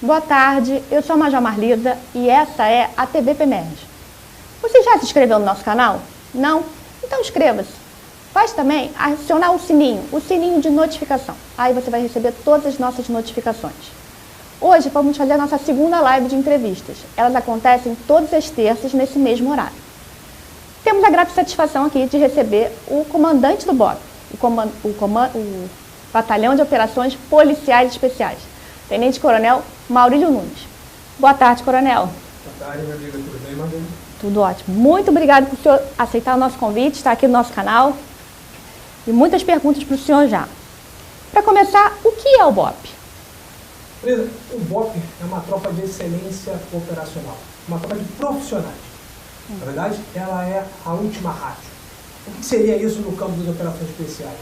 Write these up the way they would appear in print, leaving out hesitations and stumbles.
Boa tarde, eu sou a Major Marlisa e essa é a TV PEMERG. Você já se inscreveu no nosso canal? Não? Então inscreva-se. Faz também acionar o sininho de notificação. Aí você vai receber todas as nossas notificações. Hoje vamos fazer a nossa segunda live de entrevistas. Elas acontecem todas as terças nesse mesmo horário. Temos a grata satisfação aqui de receber o comandante do BOP, o Batalhão de Operações Policiais Especiais, Tenente Coronel Maurílio Nunes. Boa tarde, Coronel. Boa tarde, minha amiga. Tudo bem, Marlene? Tudo ótimo. Muito obrigado por o senhor aceitar o nosso convite, estar aqui no nosso canal. E muitas perguntas para o senhor já. Para começar, o que é o BOP? O BOP é uma tropa de excelência operacional, uma tropa de profissionais. Na verdade, ela é a última rádio. O que seria isso no campo das operações especiais?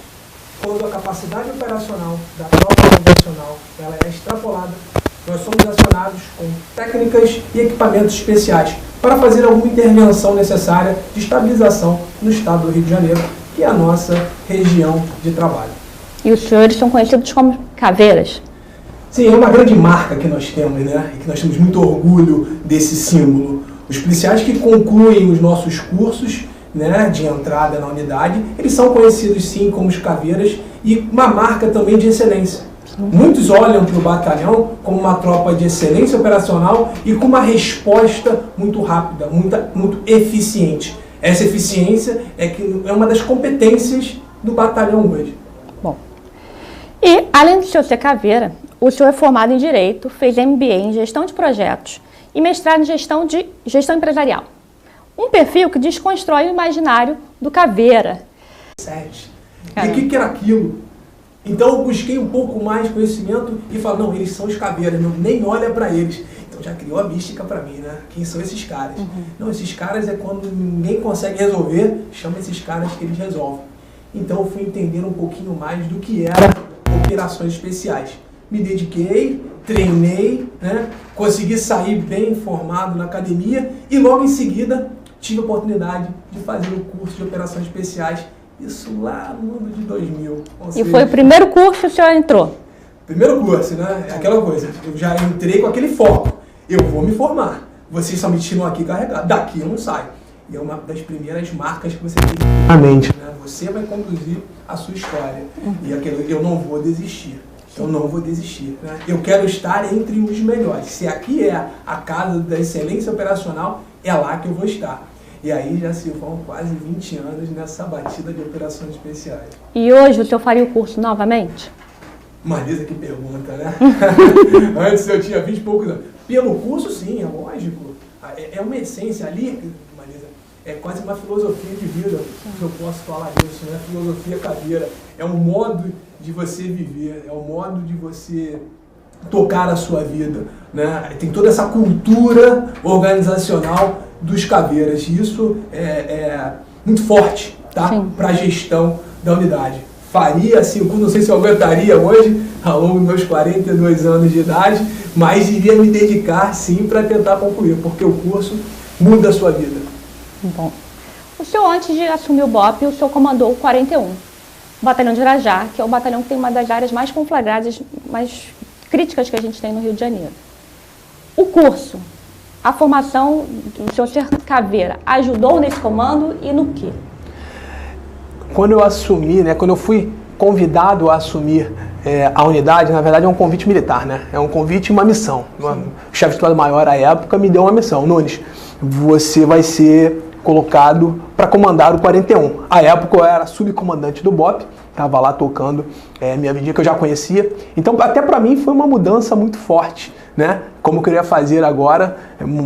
Quando a capacidade operacional da tropa convencional ela é extrapolada, nós somos acionados com técnicas e equipamentos especiais para fazer alguma intervenção necessária de estabilização no estado do Rio de Janeiro, que é a nossa região de trabalho. E os senhores são conhecidos como caveiras? Sim, é uma grande marca que nós temos, né? E que nós temos muito orgulho desse símbolo. Os policiais que concluem os nossos cursos, né, de entrada na unidade, eles são conhecidos sim como os caveiras e uma marca também de excelência. Muitos olham para o batalhão como uma tropa de excelência operacional e com uma resposta muito rápida, muito eficiente. Essa eficiência é uma das competências do batalhão hoje. Bom, e além do senhor ser caveira, o senhor é formado em Direito, fez MBA em Gestão de Projetos e mestrado em Gestão Empresarial. Um perfil que desconstrói o imaginário do caveira. E o que era aquilo? Então eu busquei um pouco mais de conhecimento e falei, não, eles são os caveiras, nem olha para eles. Então já criou a mística para mim, né? Quem são esses caras? Não, esses caras é quando ninguém consegue resolver, chama esses caras que eles resolvem. Então eu fui entender um pouquinho mais do que era operações especiais. Me dediquei, treinei, né? Consegui sair bem formado na academia e logo em seguida tive a oportunidade de fazer o curso de operações especiais, isso lá no ano de 2000. E foi o primeiro curso que o senhor entrou? Primeiro curso, né? É aquela coisa, eu já entrei com aquele foco, eu vou me formar, vocês só me tiram aqui carregado, daqui eu não saio. E é uma das primeiras marcas que você tem na mente, né? Você vai conduzir a sua história, e aquilo, eu não vou desistir. Eu não vou desistir, né? Eu quero estar entre os melhores. Se aqui é a casa da excelência operacional, é lá que eu vou estar. E aí já se vão quase 20 anos nessa batida de operações especiais. E hoje o senhor faria o curso novamente? Marlisa, que pergunta, né? Antes eu tinha 20 e poucos anos. Pelo curso, sim, é lógico. É uma essência ali, Marlisa, é quase uma filosofia de vida, se eu posso falar isso, né? Filosofia caveira. É um modo de você viver, é um modo de você tocar a sua vida, né? Tem toda essa cultura organizacional dos caveiras, e isso é muito forte, tá? Para a gestão da unidade. Faria assim, não sei se eu aguentaria hoje, ao longo dos meus 42 anos de idade, mas iria me dedicar sim para tentar concluir, porque o curso muda a sua vida. Bom, o senhor antes de assumir o BOP, o senhor comandou o 41, o Batalhão de Irajá, que é o batalhão que tem uma das áreas mais conflagradas, mais críticas que a gente tem no Rio de Janeiro. O curso, a formação do senhor ser caveira, ajudou nesse comando e no quê? Quando eu assumi, né, quando eu fui convidado a assumir a unidade, na verdade é um convite militar, né? É um convite e uma missão. O chefe de Estado-Maior à época me deu uma missão. Nunes, você vai ser colocado para comandar o 41. À época eu era subcomandante do BOP, estava lá tocando minha vidinha que eu já conhecia. Então até para mim foi uma mudança muito forte, né? Como eu queria fazer agora,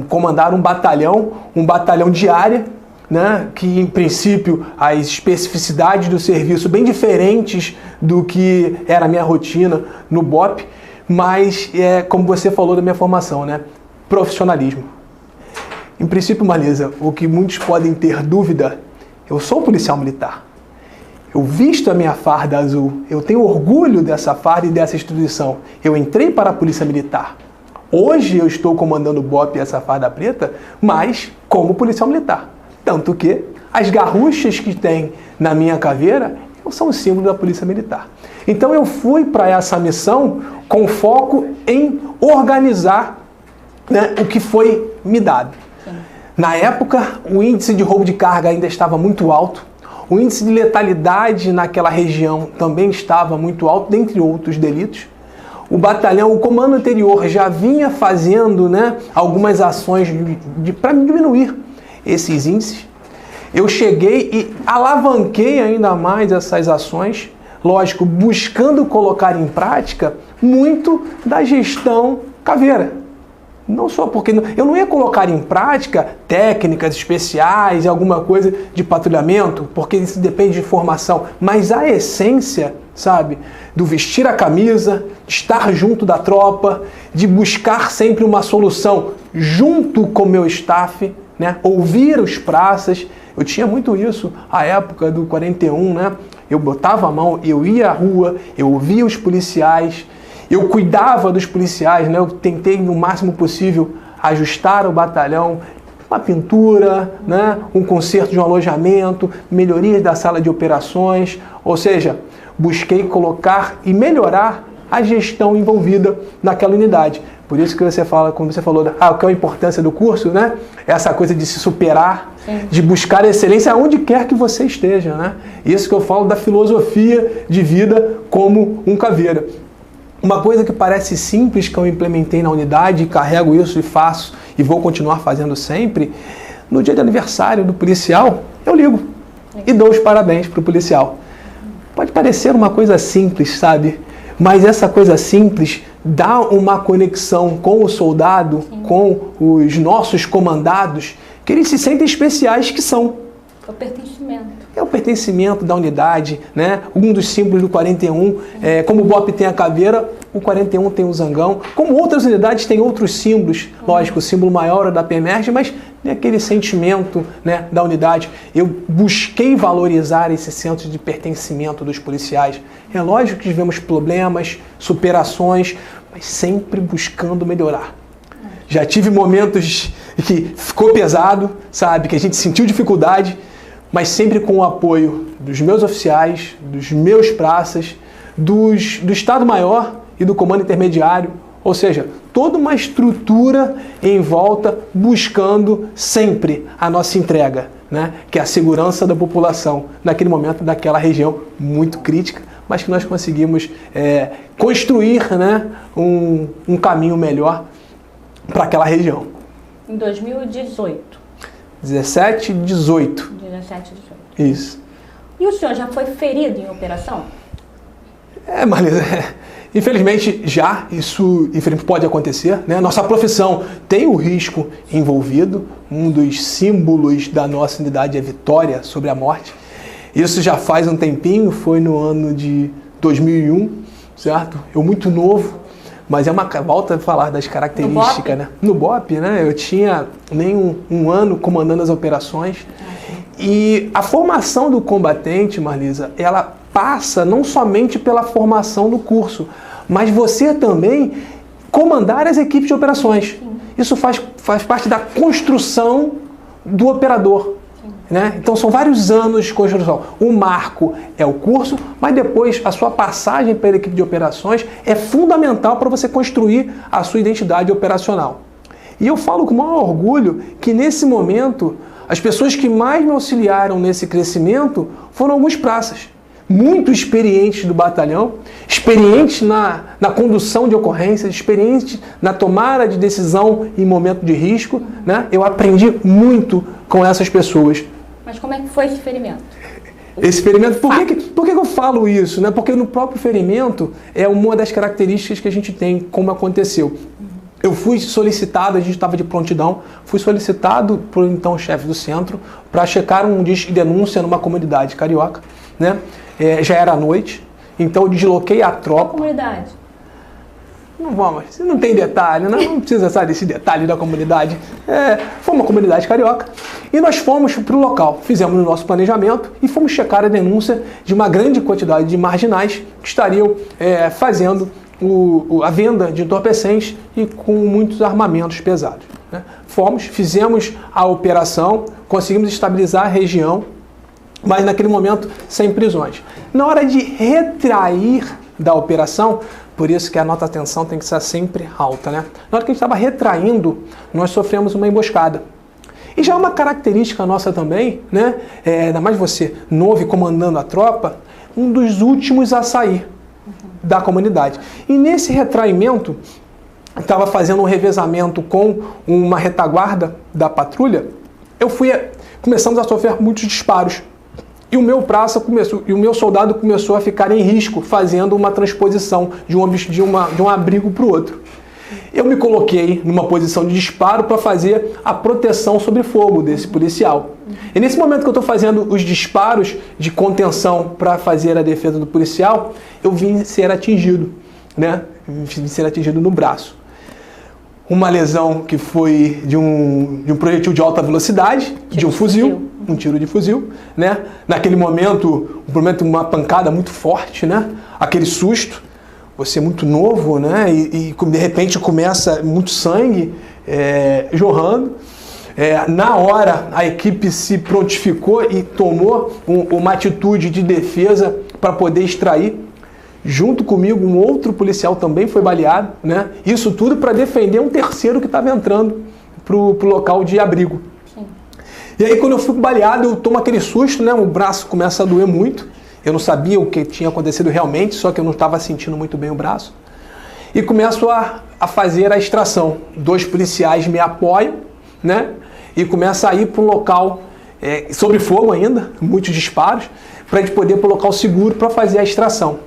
comandar um batalhão de área, né? Que em princípio as especificidades do serviço bem diferentes do que era a minha rotina no BOP, mas como você falou da minha formação, né? Profissionalismo. Em princípio, Marlisa, o que muitos podem ter dúvida, eu sou policial militar. Eu visto a minha farda azul, eu tenho orgulho dessa farda e dessa instituição. Eu entrei para a Polícia Militar. Hoje eu estou comandando o BOP e essa farda preta, mas como policial militar. Tanto que as garruchas que tem na minha caveira, eu são os símbolos da Polícia Militar. Então eu fui para essa missão com foco em organizar, né, o que foi me dado. Sim. Na época, o índice de roubo de carga ainda estava muito alto, o índice de letalidade naquela região também estava muito alto, dentre outros delitos. O batalhão, o comando anterior já vinha fazendo, né, algumas ações para diminuir esses índices. Eu cheguei e alavanquei ainda mais essas ações, lógico, buscando colocar em prática muito da gestão Caveira. Não só porque eu não ia colocar em prática técnicas especiais, alguma coisa de patrulhamento, porque isso depende de formação, mas a essência, sabe, do vestir a camisa, de estar junto da tropa, de buscar sempre uma solução junto com o meu staff, né, ouvir os praças. Eu tinha muito isso à época do 41, né? Eu botava a mão, eu ia à rua, eu ouvia os policiais, eu cuidava dos policiais, né? Eu tentei no máximo possível ajustar o batalhão, uma pintura, né? Um conserto de um alojamento, melhorias da sala de operações, ou seja, busquei colocar e melhorar a gestão envolvida naquela unidade. Por isso que você fala, quando você falou, o que é a importância do curso, né? Essa coisa de se superar, sim, de buscar excelência aonde quer que você esteja, né? Isso que eu falo da filosofia de vida como um caveira. Uma coisa que parece simples que eu implementei na unidade, carrego isso e faço e vou continuar fazendo sempre, no dia de aniversário do policial, eu ligo e dou os parabéns para o policial. Pode parecer uma coisa simples, sabe? Mas essa coisa simples dá uma conexão com o soldado, sim, com os nossos comandados, que eles se sentem especiais que são. É o pertencimento. É o pertencimento da unidade, né? Um dos símbolos do 41, como o BOP tem a caveira, o 41 tem o zangão. Como outras unidades têm outros símbolos, lógico, o símbolo maior é da PEMERG, mas tem aquele sentimento, né, da unidade. Eu busquei valorizar esse senso de pertencimento dos policiais. É lógico que tivemos problemas, superações, mas sempre buscando melhorar. Já tive momentos que ficou pesado, sabe, que a gente sentiu dificuldade, mas sempre com o apoio dos meus oficiais, dos meus praças, do Estado-Maior e do Comando Intermediário, ou seja, toda uma estrutura em volta buscando sempre a nossa entrega, né? Que é a segurança da população naquele momento, daquela região muito crítica, mas que nós conseguimos construir, né, um caminho melhor para aquela região. Em 2018. 17, 18. 17, 18. Isso. E o senhor já foi ferido em operação? Marlisa, infelizmente isso pode acontecer, né? Nossa profissão tem o risco envolvido, um dos símbolos da nossa unidade é a vitória sobre a morte. Isso já faz um tempinho, foi no ano de 2001, certo? Eu muito novo, mas é uma volta a falar das características, né? No BOP, né? Eu tinha nem um ano comandando as operações. E a formação do combatente, Marlisa, ela passa não somente pela formação do curso, mas você também comandar as equipes de operações. Sim. Isso faz parte da construção do operador. Né? Então são vários anos de construção. O marco é o curso, mas depois a sua passagem pela equipe de operações é fundamental para você construir a sua identidade operacional. E eu falo com o maior orgulho que nesse momento as pessoas que mais me auxiliaram nesse crescimento foram alguns praças, muito experientes do batalhão, experientes na condução de ocorrências, experientes na tomada de decisão em momento de risco. Né? Eu aprendi muito com essas pessoas. Mas como é que foi esse ferimento? Esse ferimento, por que eu falo isso? Né? Porque no próprio ferimento é uma das características que a gente tem, como aconteceu. Eu fui solicitado, a gente estava de prontidão, fui solicitado por então chefe do centro para checar um disco de denúncia numa comunidade carioca. Né? Já era à noite, então eu desloquei a tropa. Qual comunidade? Não vamos, não tem detalhe, não precisa saber desse detalhe da comunidade. Foi uma comunidade carioca e nós fomos para o local, fizemos o nosso planejamento e fomos checar a denúncia de uma grande quantidade de marginais que estariam fazendo a venda de entorpecentes e com muitos armamentos pesados. Né? Fizemos a operação, conseguimos estabilizar a região mas naquele momento sem prisões. Na hora de retrair da operação, por isso que a nossa atenção tem que ser sempre alta, né? Na hora que a gente estava retraindo, nós sofremos uma emboscada. E já é uma característica nossa também, né? Ainda mais você, novo e comandando a tropa, um dos últimos a sair da comunidade. E nesse retraimento, estava fazendo um revezamento com uma retaguarda da patrulha, começamos a sofrer muitos disparos. E o meu soldado começou a ficar em risco, fazendo uma transposição de um abrigo para o outro. Eu me coloquei numa posição de disparo para fazer a proteção sobre fogo desse policial. E nesse momento que eu estou fazendo os disparos de contenção para fazer a defesa do policial, eu vim ser atingido, né? Vim ser atingido no braço. Uma lesão que foi de um projetil de alta velocidade, de um fuzil, um tiro de fuzil, né? Naquele momento, uma pancada muito forte, né? Aquele susto, você é muito novo, né? E de repente começa muito sangue jorrando. Na hora, a equipe se prontificou e tomou uma atitude de defesa para poder extrair. Junto comigo, um outro policial também foi baleado, né? Isso tudo para defender um terceiro que estava entrando pro local de abrigo. Sim. E aí, quando eu fui baleado, eu tomo aquele susto, né? O braço começa a doer muito. Eu não sabia o que tinha acontecido realmente, só que eu não estava sentindo muito bem o braço. E começo a fazer a extração. 2 policiais me apoiam, né? E começa a ir para um local sob fogo ainda, muitos disparos, para a gente poder ir para o local seguro para fazer a extração.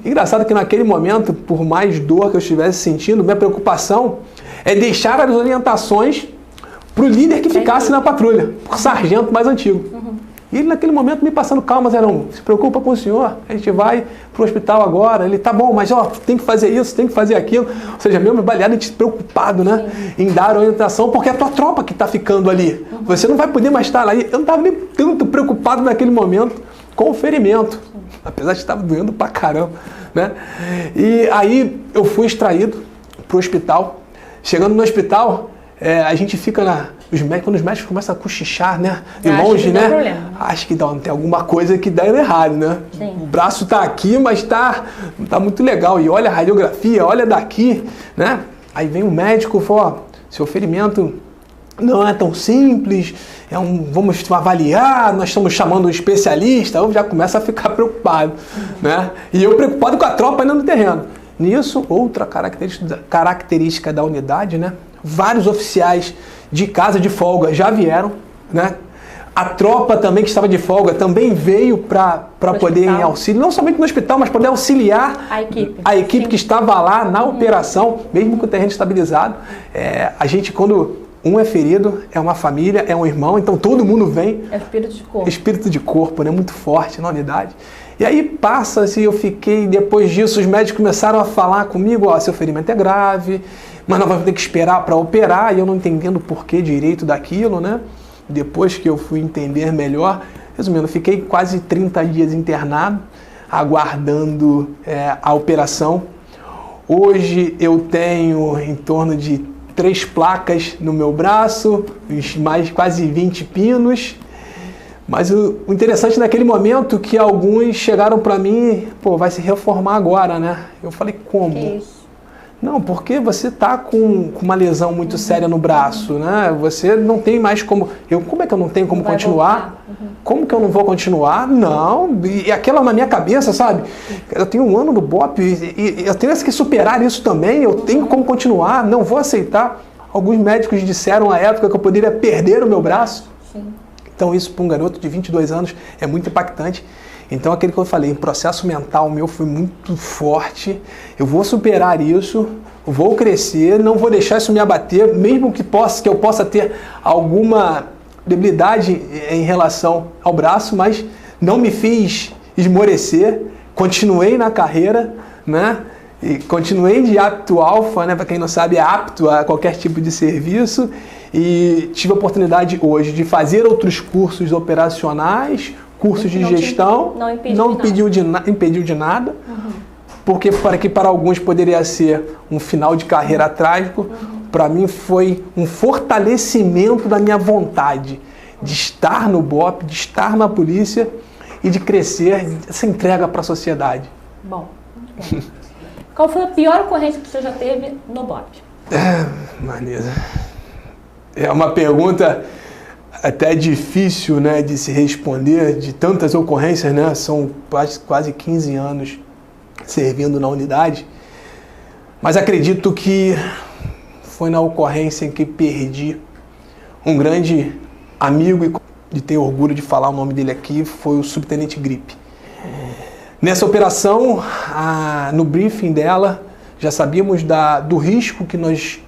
Engraçado que naquele momento, por mais dor que eu estivesse sentindo, minha preocupação é deixar as orientações para o líder que ficasse na patrulha, o sargento mais antigo. E ele naquele momento me passando calma, Zerão, se preocupa com o senhor, a gente vai para o hospital agora. Ele, tá bom, mas tem que fazer isso, tem que fazer aquilo. Ou seja, mesmo baleado, a gente preocupado, né, em dar orientação, porque é a tua tropa que está ficando ali. Você não vai poder mais estar ali. Eu não estava nem tanto preocupado naquele momento com o ferimento, apesar de estar doendo pra caramba, né? E aí eu fui extraído para o hospital. Chegando no hospital, a gente fica quando os médicos começam a cochichar, né? De longe, né? Acho que tem alguma coisa que dá errado, né? Sim. O braço tá aqui, mas tá muito legal. E olha a radiografia, olha daqui, né? Aí vem o médico e fala, ó, seu ferimento não é tão simples, vamos avaliar, nós estamos chamando um especialista. Eu já começo a ficar preocupado, né? E eu preocupado com a tropa ainda no terreno. Nisso, outra característica da unidade, né? Vários oficiais de casa de folga já vieram, né? A tropa também que estava de folga também veio para poder ir em auxílio, não somente no hospital, mas poder auxiliar a equipe que estava lá na operação, mesmo com o terreno estabilizado. A gente, quando um é ferido, é uma família, é um irmão, então todo mundo vem. É espírito de corpo. Espírito de corpo, né? Muito forte na unidade. E aí passa-se, eu fiquei, depois disso, os médicos começaram a falar comigo, ó, seu ferimento é grave, mas nós vamos ter que esperar para operar, e eu não entendendo o porquê direito daquilo, né? Depois que eu fui entender melhor, resumindo, eu fiquei quase 30 dias internado, aguardando a operação. Hoje eu tenho em torno de 3 placas no meu braço, mais quase 20 pinos. Mas o interessante naquele momento que alguns chegaram para mim, pô, vai se reformar agora, né? Eu falei, como? Que isso? Não, porque você está com uma lesão muito séria no braço, né? Você não tem mais como... Como é que eu não tenho como continuar? Como que eu não vou continuar? Não, e aquela na minha cabeça, sabe? Eu tenho 1 ano no BOP e eu tenho que superar isso também, eu tenho como continuar, não vou aceitar. Alguns médicos disseram à época que eu poderia perder o meu braço. Sim. Então isso para um garoto de 22 anos é muito impactante. Então aquele que eu falei, o processo mental meu foi muito forte, eu vou superar isso, vou crescer, não vou deixar isso me abater, mesmo que eu possa ter alguma debilidade em relação ao braço, mas não me fiz esmorecer, continuei na carreira, né? E continuei de apto alfa, né? Para quem não sabe, é apto a qualquer tipo de serviço, e tive a oportunidade hoje de fazer outros cursos operacionais, cursos de gestão, não impediu de nada, porque para alguns poderia ser um final de carreira trágico, para mim foi um fortalecimento da minha vontade de estar no BOPE, de estar na polícia e de crescer essa entrega para a sociedade. Bom, qual foi a pior ocorrência que você já teve no BOPE? Marisa, é uma pergunta até difícil, né, de se responder, de tantas ocorrências, né? São quase 15 anos servindo na unidade, mas acredito que foi na ocorrência em que perdi um grande amigo, e de ter orgulho de falar o nome dele aqui, foi o subtenente Gripe. Nessa operação, no briefing dela, já sabíamos do risco que nós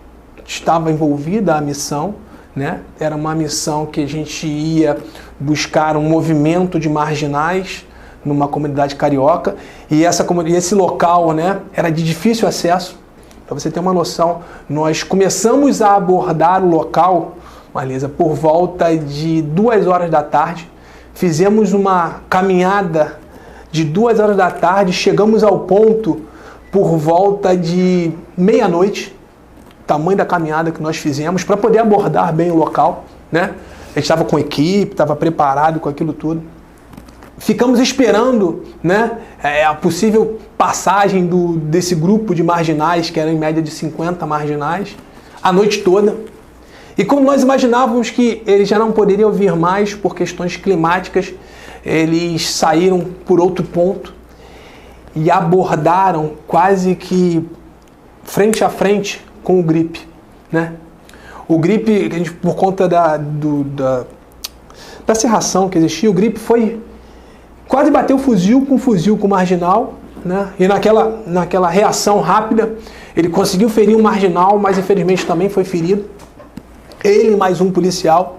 estava envolvida a missão, né? Era uma missão que a gente ia buscar um movimento de marginais numa comunidade carioca, e esse local, né, era de difícil acesso. Para você ter uma noção, nós começamos a abordar o local, Marisa, por volta de 2 horas da tarde. Fizemos uma caminhada de 2 horas da tarde, chegamos ao ponto por volta de meia-noite, tamanho da caminhada que nós fizemos, para poder abordar bem o local, né? A gente estava com equipe, estava preparado com aquilo tudo. Ficamos esperando, né, a possível passagem desse grupo de marginais, que era em média de 50 marginais, a noite toda. E como nós imaginávamos que eles já não poderiam vir mais por questões climáticas, eles saíram por outro ponto e abordaram quase que frente a frente com o Gripe, né? O Gripe, a gente, por conta da cerração que existia, o Gripe quase bateu fuzil com o marginal, né? E naquela reação rápida, ele conseguiu ferir um marginal, mas infelizmente também foi ferido. Ele mais um policial.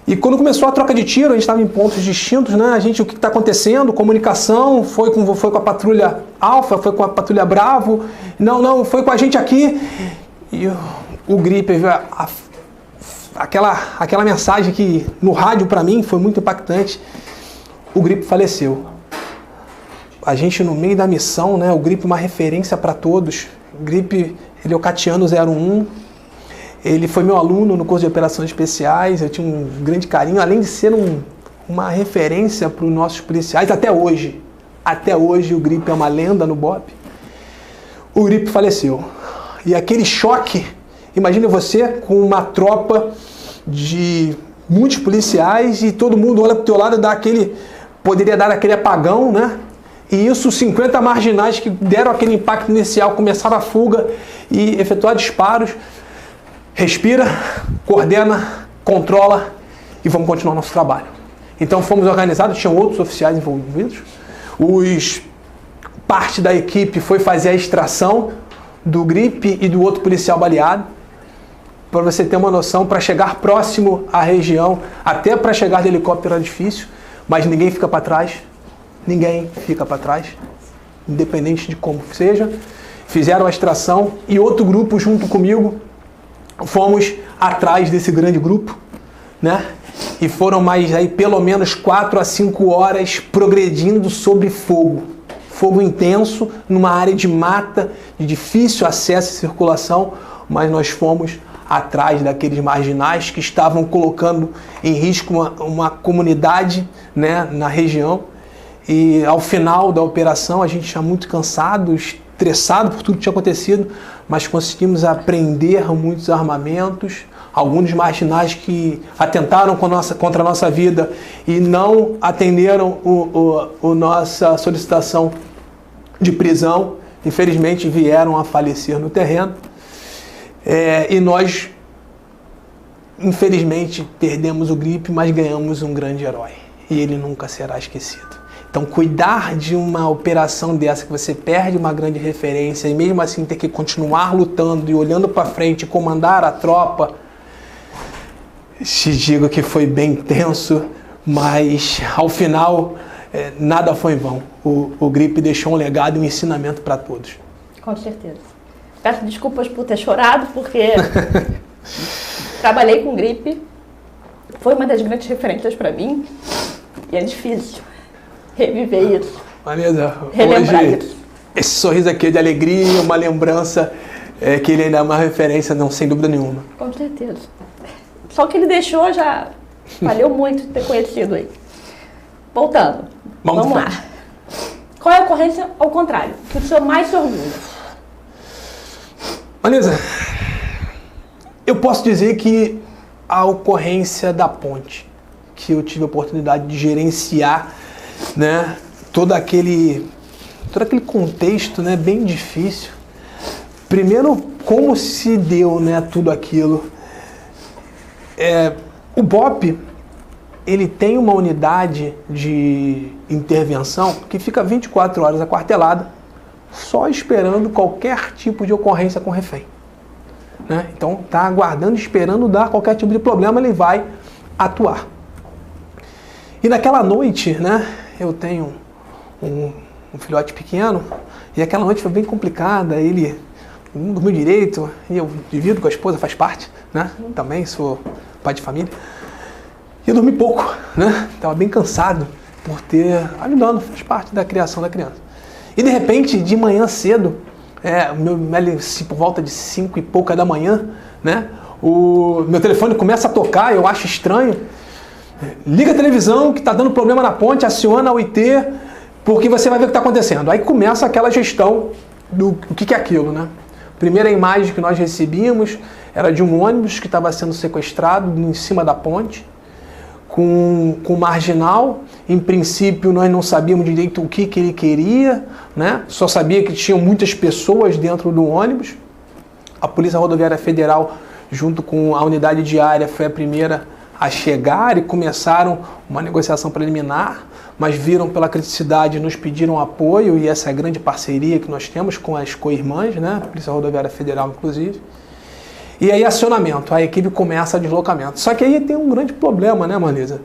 E quando começou a troca de tiro, a gente estava em pontos distintos, né? O que está acontecendo? Comunicação, foi com a patrulha Alfa, foi com a patrulha Bravo, não, foi com a gente aqui. E o Gripe, aquela mensagem que no rádio para mim foi muito impactante. O Gripe faleceu. A gente no meio da missão, né? O Gripe uma referência para todos. O Gripe, ele é o Catiano 01. Ele foi meu aluno no curso de operações especiais, eu tinha um grande carinho, além de ser uma referência para os nossos policiais, até hoje. Até hoje o Gripe é uma lenda no BOPE. O Gripe faleceu. E aquele choque, imagine você com uma tropa de muitos policiais e todo mundo olha para o teu lado e poderia dar aquele apagão, né? E isso, 50 marginais que deram aquele impacto inicial, começaram a fuga e efetuar disparos. Respira, coordena, controla e vamos continuar nosso trabalho. Então fomos organizados, tinham outros oficiais envolvidos. Parte da equipe foi fazer a extração do Gripe e do outro policial baleado. Para você ter uma noção, para chegar próximo à região, até para chegar de helicóptero era difícil, mas ninguém fica para trás. Ninguém fica para trás, independente de como seja. Fizeram a extração e outro grupo junto comigo, fomos atrás desse grande grupo, né? E foram mais aí pelo menos 4 a 5 horas progredindo sob fogo. Fogo intenso, numa área de mata, de difícil acesso e circulação, mas nós fomos atrás daqueles marginais que estavam colocando em risco uma comunidade, né, na região. E ao final da operação a gente já muito cansado, estressado por tudo que tinha acontecido, mas conseguimos apreender muitos armamentos, alguns marginais que atentaram contra a nossa vida e não atenderam a nossa solicitação de prisão, infelizmente vieram a falecer no terreno. E nós, infelizmente, perdemos o Gripe, mas ganhamos um grande herói. E ele nunca será esquecido. Então, cuidar de uma operação dessa, que você perde uma grande referência e mesmo assim ter que continuar lutando e olhando para frente, comandar a tropa, te digo que foi bem tenso, mas ao final nada foi em vão. O Gripe deixou um legado e um ensinamento para todos. Com certeza. Peço desculpas por ter chorado, porque trabalhei com Gripe, foi uma das grandes referências para mim e é difícil reviver isso. Vanessa, relembrar hoje, isso. Esse sorriso aqui é de alegria, uma lembrança que ele ainda é uma referência, não, sem dúvida nenhuma. Com certeza. Só o que ele deixou já Valeu muito ter conhecido aí. Voltando. Vamos lá. frente. Qual é a ocorrência ao contrário? Que o senhor mais se orgulha? Vanessa, eu posso dizer que a ocorrência da ponte, que eu tive a oportunidade de gerenciar, né, todo aquele contexto, né, bem difícil. Primeiro, como se deu, né, tudo aquilo. O BOPE, ele tem uma unidade de intervenção que fica 24 horas aquartelada, só esperando qualquer tipo de ocorrência com refém. Né? Então, está aguardando, esperando dar qualquer tipo de problema, ele vai atuar. E naquela noite, né, eu tenho um filhote pequeno, e aquela noite foi bem complicada, ele não dormiu direito, e eu divido com a esposa, faz parte, né? Também sou pai de família. E eu dormi pouco, né? Estava bem cansado por ter ajudando, faz parte da criação da criança. E de repente, de manhã cedo, por volta de 5 e pouca da manhã, né? O meu telefone começa a tocar, eu acho estranho. Liga a televisão que está dando problema na ponte, aciona a OIT, porque você vai ver o que está acontecendo. Aí começa aquela gestão do que é aquilo, né? Primeira imagem que nós recebíamos era de um ônibus que estava sendo sequestrado em cima da ponte, com marginal. Em princípio, nós não sabíamos direito o que ele queria, né? Só sabia que tinham muitas pessoas dentro do ônibus. A Polícia Rodoviária Federal, junto com a unidade diária, foi a primeira a chegar e começaram uma negociação preliminar, mas viram pela criticidade e nos pediram apoio, e essa é a grande parceria que nós temos com as co-irmãs, né? A Polícia Rodoviária Federal, inclusive. E aí, acionamento, a equipe começa a deslocamento. Só que aí tem um grande problema, né, Marisa?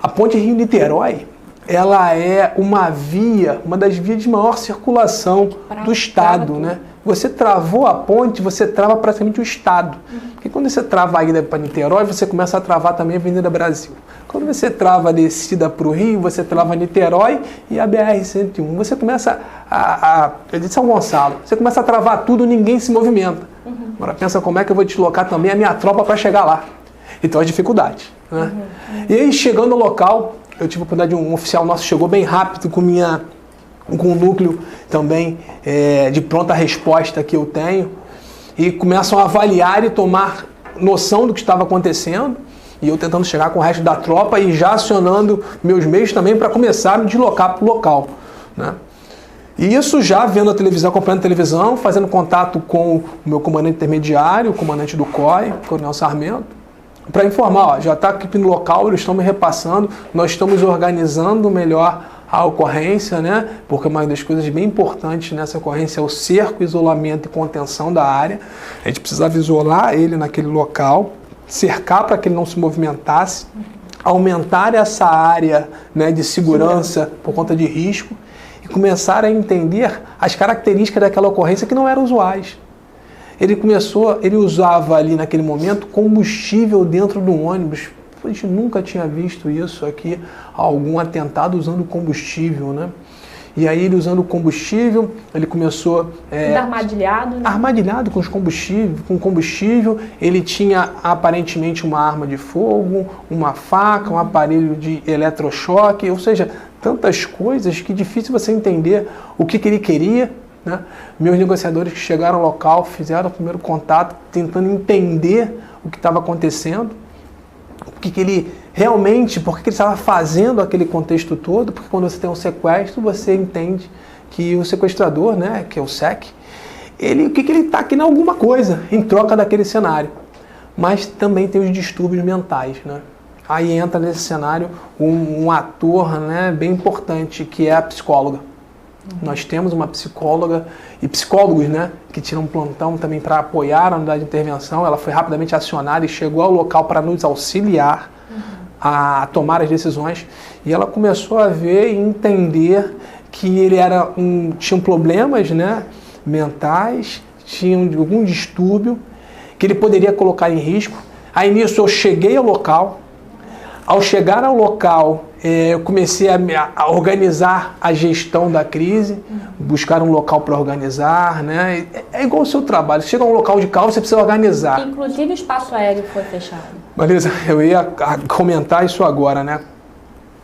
A ponte Rio-Niterói, ela é uma das vias de maior circulação do Estado, né? Você travou a ponte, você trava praticamente o Estado. Porque quando você trava a ida para Niterói, você começa a travar também a Avenida Brasil. Quando você trava a descida para o Rio, você trava Niterói e a BR-101. Você começa de São Gonçalo, você começa a travar tudo, ninguém se movimenta. Agora pensa como é que eu vou deslocar também a minha tropa para chegar lá. Então as dificuldades, né? E aí, chegando no local, eu tive a oportunidade de um oficial nosso, chegou bem rápido com um núcleo também de pronta resposta que eu tenho, e começam a avaliar e tomar noção do que estava acontecendo, e eu tentando chegar com o resto da tropa e já acionando meus meios também para começar a me deslocar para o local, né? E isso já vendo a televisão, acompanhando a televisão, fazendo contato com o meu comandante intermediário, o comandante do COI, o Coronel Sarmento, para informar, já está aqui no local, eles estão me repassando, nós estamos organizando melhor a ocorrência, né? Porque uma das coisas bem importantes nessa ocorrência é o cerco, isolamento e contenção da área. A gente precisava isolar ele naquele local, cercar para que ele não se movimentasse, aumentar essa área, né, de segurança por conta de risco e começar a entender as características daquela ocorrência que não eram usuais. Ele usava ali naquele momento combustível dentro do ônibus. A gente nunca tinha visto isso aqui, algum atentado usando combustível, né? E aí ele usando combustível, ele começou... armadilhado, né? Armadilhado com combustível. Ele tinha aparentemente uma arma de fogo, uma faca, um aparelho de eletrochoque, ou seja, tantas coisas que é difícil você entender o que ele queria, né? Meus negociadores que chegaram ao local fizeram o primeiro contato, tentando entender o que estava acontecendo, por que ele estava fazendo aquele contexto todo, porque quando você tem um sequestro, você entende que o sequestrador, né, que é o SEC, ele está querendo alguma coisa em troca daquele cenário. Mas também tem os distúrbios mentais, né? Aí entra nesse cenário um ator, né, bem importante, que é a psicóloga. Nós temos uma psicóloga e psicólogos, né, que tiram um plantão também para apoiar a unidade de intervenção. Ela foi rapidamente acionada e chegou ao local para nos auxiliar a tomar as decisões. E ela começou a ver e entender que ele tinha problemas, né, mentais, tinha algum distúrbio, que ele poderia colocar em risco. Aí nisso eu cheguei ao local. Ao chegar ao local, eu comecei a organizar a gestão da crise, buscar um local para organizar, né? É igual o seu trabalho. Chega a um local de caos, você precisa organizar. Inclusive o espaço aéreo foi fechado. Beleza, eu ia comentar isso agora, né?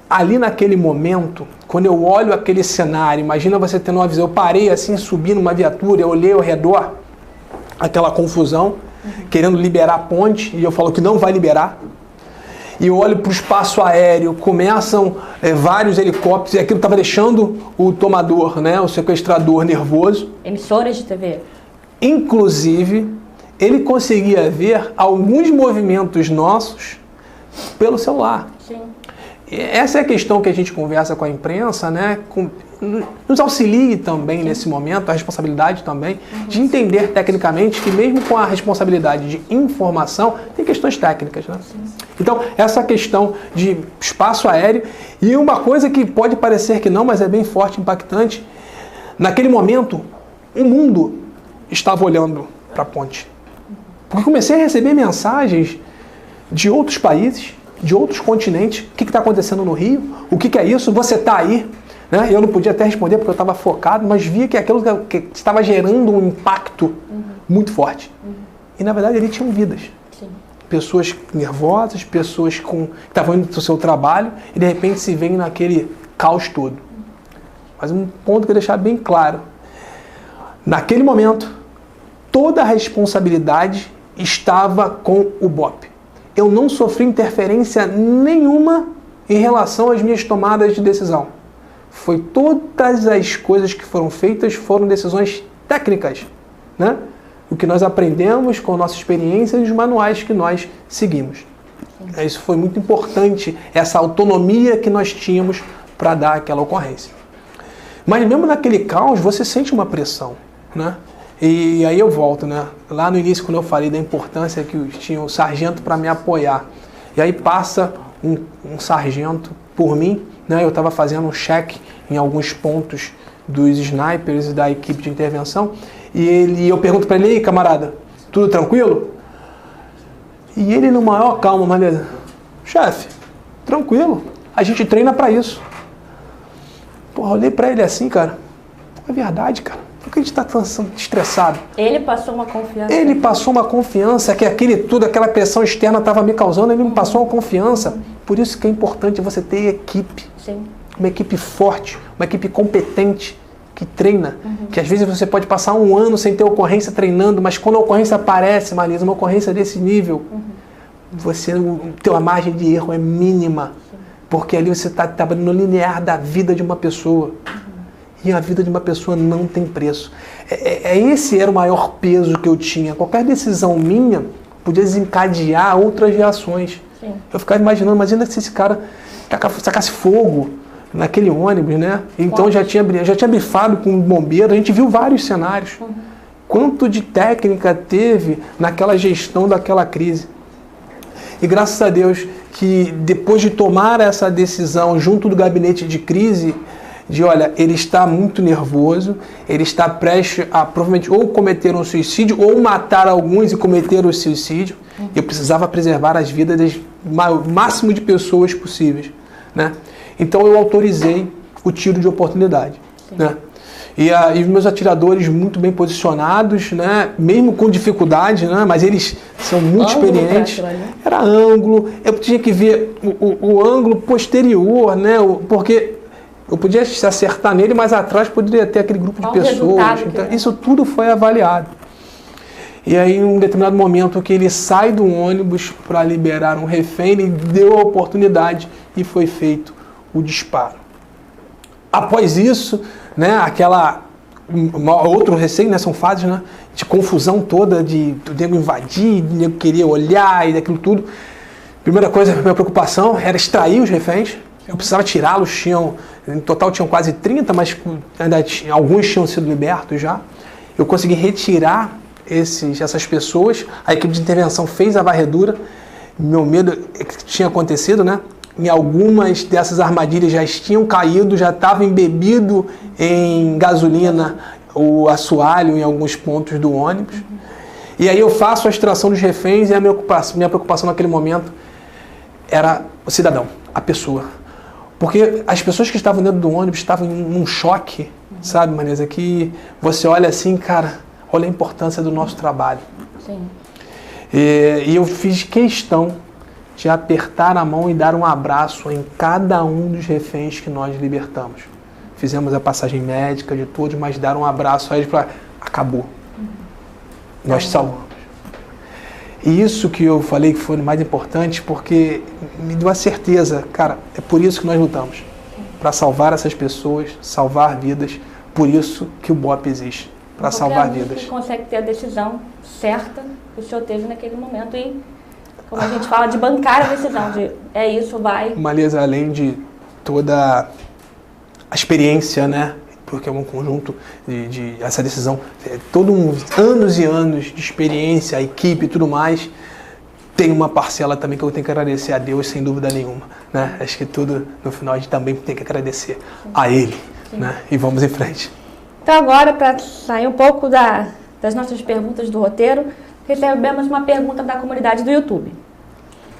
Ali naquele momento, quando eu olho aquele cenário, imagina você tendo uma visão, eu parei assim, subi numa viatura, eu olhei ao redor, aquela confusão, querendo liberar a ponte, e eu falo que não vai liberar. E eu olho para o espaço aéreo, começam vários helicópteros, e aquilo estava deixando o tomador, né, o sequestrador nervoso. Emissoras de TV? Inclusive, ele conseguia ver alguns movimentos nossos pelo celular. Sim. Essa é a questão que a gente conversa com a imprensa, né? Nos auxilie também nesse momento, a responsabilidade também, de entender tecnicamente que mesmo com a responsabilidade de informação, tem questões técnicas, né? Então, essa questão de espaço aéreo, e uma coisa que pode parecer que não, mas é bem forte, impactante, naquele momento, o mundo estava olhando para a ponte. Porque comecei a receber mensagens de outros países, de outros continentes, o que está acontecendo no Rio, o que é isso, você está aí, né? Eu não podia até responder porque eu estava focado, mas via que aquilo que estava gerando um impacto muito forte. E na verdade ali tinham vidas. Sim. Pessoas nervosas, pessoas que estavam indo para o seu trabalho e de repente se veem naquele caos todo. Mas um ponto que eu deixar bem claro, naquele momento, toda a responsabilidade estava com o BOPE. Eu não sofri interferência nenhuma em relação às minhas tomadas de decisão. Foi todas as coisas que foram feitas foram decisões técnicas, né? O que nós aprendemos com a nossa experiência e os manuais que nós seguimos. Isso foi muito importante, essa autonomia que nós tínhamos para dar aquela ocorrência. Mas mesmo naquele caos, você sente uma pressão, né? E aí eu volto, né? Lá no início, quando eu falei da importância que tinha um sargento para me apoiar. E aí passa um sargento por mim, né? Eu estava fazendo um check em alguns pontos dos snipers e da equipe de intervenção. E eu pergunto para ele, ei, camarada, tudo tranquilo? E ele, no maior calma, maneira, chefe, tranquilo, a gente treina para isso. Porra, olhei para ele assim, cara, é verdade, cara. Por que a gente está tão estressado? Ele passou uma confiança. Ele passou uma confiança, que aquela pressão externa estava me causando, ele me passou uma confiança. Por isso que é importante você ter equipe. Sim. Uma equipe forte, uma equipe competente, que treina. Que às vezes você pode passar um ano sem ter ocorrência treinando, mas quando a ocorrência aparece, Marisa, uma ocorrência desse nível, a margem de erro é mínima. Sim. Porque ali você está no linear da vida de uma pessoa. E a vida de uma pessoa não tem preço. Esse era o maior peso que eu tinha. Qualquer decisão minha podia desencadear outras reações. Sim. Eu ficava imaginando, imagina se esse cara sacasse fogo naquele ônibus, né? Então já tinha brifado com o bombeiro, a gente viu vários cenários. Quanto de técnica teve naquela gestão daquela crise. E graças a Deus que depois de tomar essa decisão junto do gabinete de crise, olha, ele está muito nervoso, ele está prestes a provavelmente ou cometer um suicídio ou matar alguns e cometer o suicídio. Eu precisava preservar as vidas do máximo de pessoas possíveis, né? Então eu autorizei o tiro de oportunidade, né? E os meus atiradores muito bem posicionados, né? Mesmo com dificuldade, né? Mas eles são muito experientes. Era ângulo, eu tinha que ver o ângulo posterior, né? Porque eu podia acertar nele, mas atrás poderia ter aquele grupo de pessoas. Então, isso tudo foi avaliado. E aí, em um determinado momento que ele sai do ônibus para liberar um refém, ele deu a oportunidade e foi feito o disparo. Após isso, né, outro receio, né, são fases, né, de confusão toda, de nego invadir, de nego querer olhar e daquilo tudo. Primeira coisa, minha preocupação era extrair os reféns. Eu precisava tirá-los, em total tinham quase 30, mas ainda alguns tinham sido libertos já. Eu consegui retirar essas pessoas, a equipe de intervenção fez a varredura. Meu medo é que tinha acontecido, né? Em algumas dessas armadilhas já tinham caído, já estava embebido em gasolina ou assoalho em alguns pontos do ônibus. E aí eu faço a extração dos reféns e a minha preocupação naquele momento era o cidadão, a pessoa. Porque as pessoas que estavam dentro do ônibus estavam num choque, sabe, Marisa? Que você olha assim, cara, olha a importância do nosso trabalho. Sim. E eu fiz questão de apertar a mão e dar um abraço em cada um dos reféns que nós libertamos. Fizemos a passagem médica de todos, mas dar um abraço a eles para acabou. Nós salvamos. E isso que eu falei que foi o mais importante, porque me deu a certeza, cara, é por isso que nós lutamos. Para salvar essas pessoas, salvar vidas. Por isso que o BOP existe, para salvar vidas. Você consegue ter a decisão certa que o senhor teve naquele momento e, como a gente fala, de bancar a decisão, de é isso, vai. Marisa, além de toda a experiência, né? Porque é um conjunto de essa decisão, todos uns anos e anos de experiência, a equipe e tudo mais, tem uma parcela também que eu tenho que agradecer a Deus, sem dúvida nenhuma, né? Acho que tudo, no final, a gente também tem que agradecer a Ele, né? E vamos em frente. Então agora, para sair um pouco das nossas perguntas do roteiro, recebemos uma pergunta da comunidade do YouTube.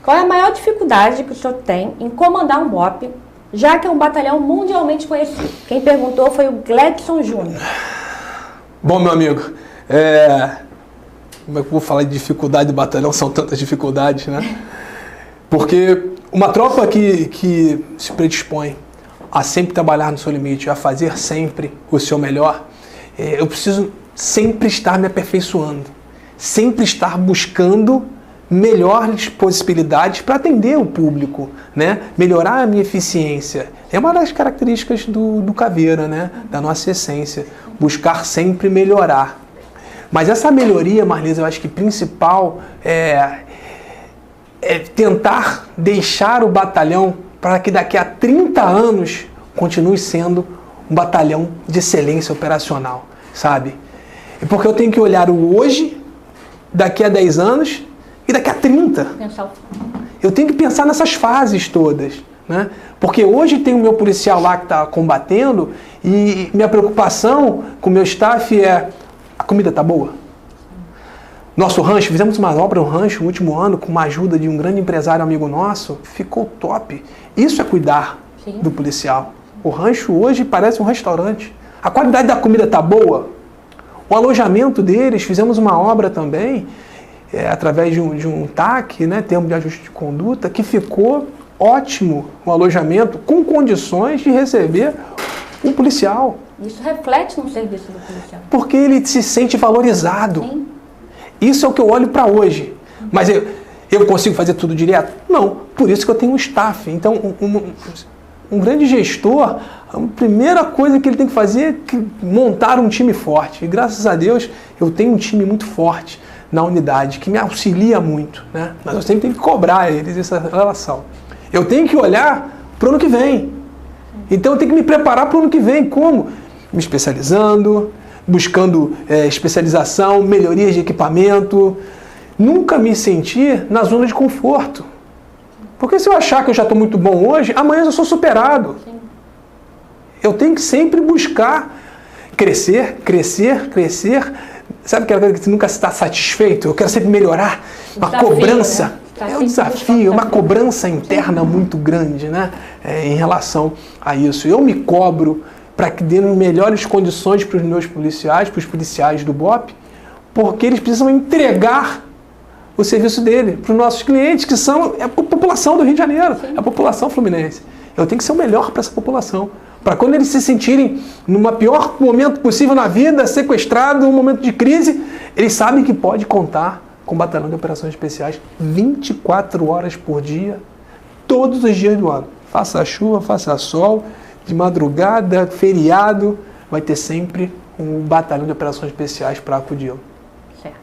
Qual é a maior dificuldade que o senhor tem em comandar um BOP, já que é um batalhão mundialmente conhecido? Quem perguntou foi o Gledson Júnior. Bom, meu amigo, como é que eu vou falar de dificuldade do batalhão? São tantas dificuldades, né? Porque uma tropa que se predispõe a sempre trabalhar no seu limite, a fazer sempre o seu melhor, eu preciso sempre estar me aperfeiçoando, sempre estar buscando melhores possibilidades para atender o público, né? Melhorar a minha eficiência. É uma das características do Caveira, né? Da nossa essência, buscar sempre melhorar. Mas essa melhoria, Marlisa, eu acho que principal é tentar deixar o batalhão para que daqui a 30 anos continue sendo um batalhão de excelência operacional, sabe? E porque eu tenho que olhar o hoje, daqui a 10 anos e daqui a 30. Eu tenho que pensar nessas fases todas, né? Porque hoje tem o meu policial lá que está combatendo e minha preocupação com o meu staff é: a comida está boa? Nosso rancho, fizemos uma obra no rancho no último ano com uma ajuda de um grande empresário amigo nosso, ficou top. Isso é cuidar do policial. O rancho hoje parece um restaurante. A qualidade da comida está boa? O alojamento deles, fizemos uma obra também, através de um TAC, né, termo de ajuste de conduta, que ficou ótimo o alojamento, com condições de receber um policial. Isso reflete no serviço do policial. Porque ele se sente valorizado. Sim. Isso é o que eu olho para hoje. Mas eu consigo fazer tudo direto? Não. Por isso que eu tenho um staff. Então, um grande gestor, a primeira coisa que ele tem que fazer é montar um time forte. E graças a Deus, eu tenho um time muito forte na unidade, que me auxilia muito, né? Mas eu sempre tenho que cobrar eles essa relação. Eu tenho que olhar para o ano que vem. Então eu tenho que me preparar para o ano que vem. Como? Me especializando, buscando especialização, melhorias de equipamento. Nunca me sentir na zona de conforto. Porque se eu achar que eu já estou muito bom hoje, amanhã eu sou superado. Sim. Eu tenho que sempre buscar crescer, crescer, crescer. Sabe aquela coisa que você nunca está satisfeito? Eu quero sempre melhorar. Uma cobrança. Né? É um desafio, uma cobrança interna muito grande, né? Em relação a isso. Eu me cobro para que dê melhores condições para os meus policiais, para os policiais do BOP, porque eles precisam entregar o serviço dele para os nossos clientes, que são a população do Rio de Janeiro, a população fluminense. Eu tenho que ser o melhor para essa população. Para quando eles se sentirem no pior momento possível na vida, sequestrado, um momento de crise, eles sabem que pode contar com o Batalhão de Operações Especiais 24 horas por dia, todos os dias do ano. Faça chuva, faça sol, de madrugada, feriado, vai ter sempre um Batalhão de Operações Especiais para acudir. Certo.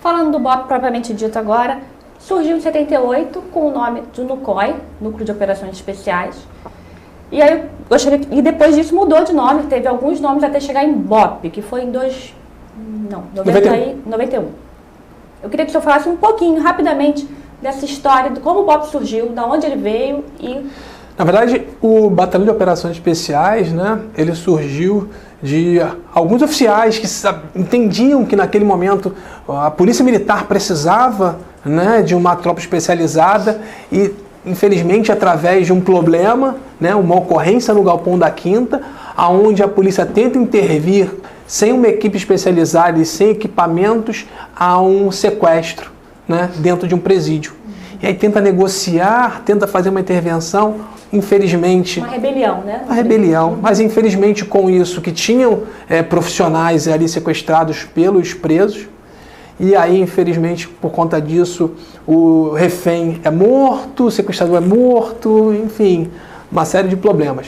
Falando do BOP propriamente dito agora, surgiu em 78 com o nome do NUCOI, Núcleo de Operações Especiais. E aí, e depois disso mudou de nome, teve alguns nomes até chegar em BOP, que foi em 91. Eu queria que o senhor falasse um pouquinho, rapidamente, dessa história, de como o BOP surgiu, de onde ele veio e... Na verdade, o Batalhão de Operações Especiais, né, ele surgiu de alguns oficiais que entendiam que naquele momento a Polícia Militar precisava, né, de uma tropa especializada e, infelizmente, através de um problema, né, uma ocorrência no Galpão da Quinta, onde a polícia tenta intervir sem uma equipe especializada e sem equipamentos, a um sequestro, né, dentro de um presídio. e aí tenta negociar, tenta fazer uma intervenção, infelizmente... Uma rebelião, né? Uma rebelião, mas infelizmente com isso, que tinham profissionais ali sequestrados pelos presos, e aí infelizmente por conta disso o refém é morto, o sequestrador é morto, enfim, uma série de problemas.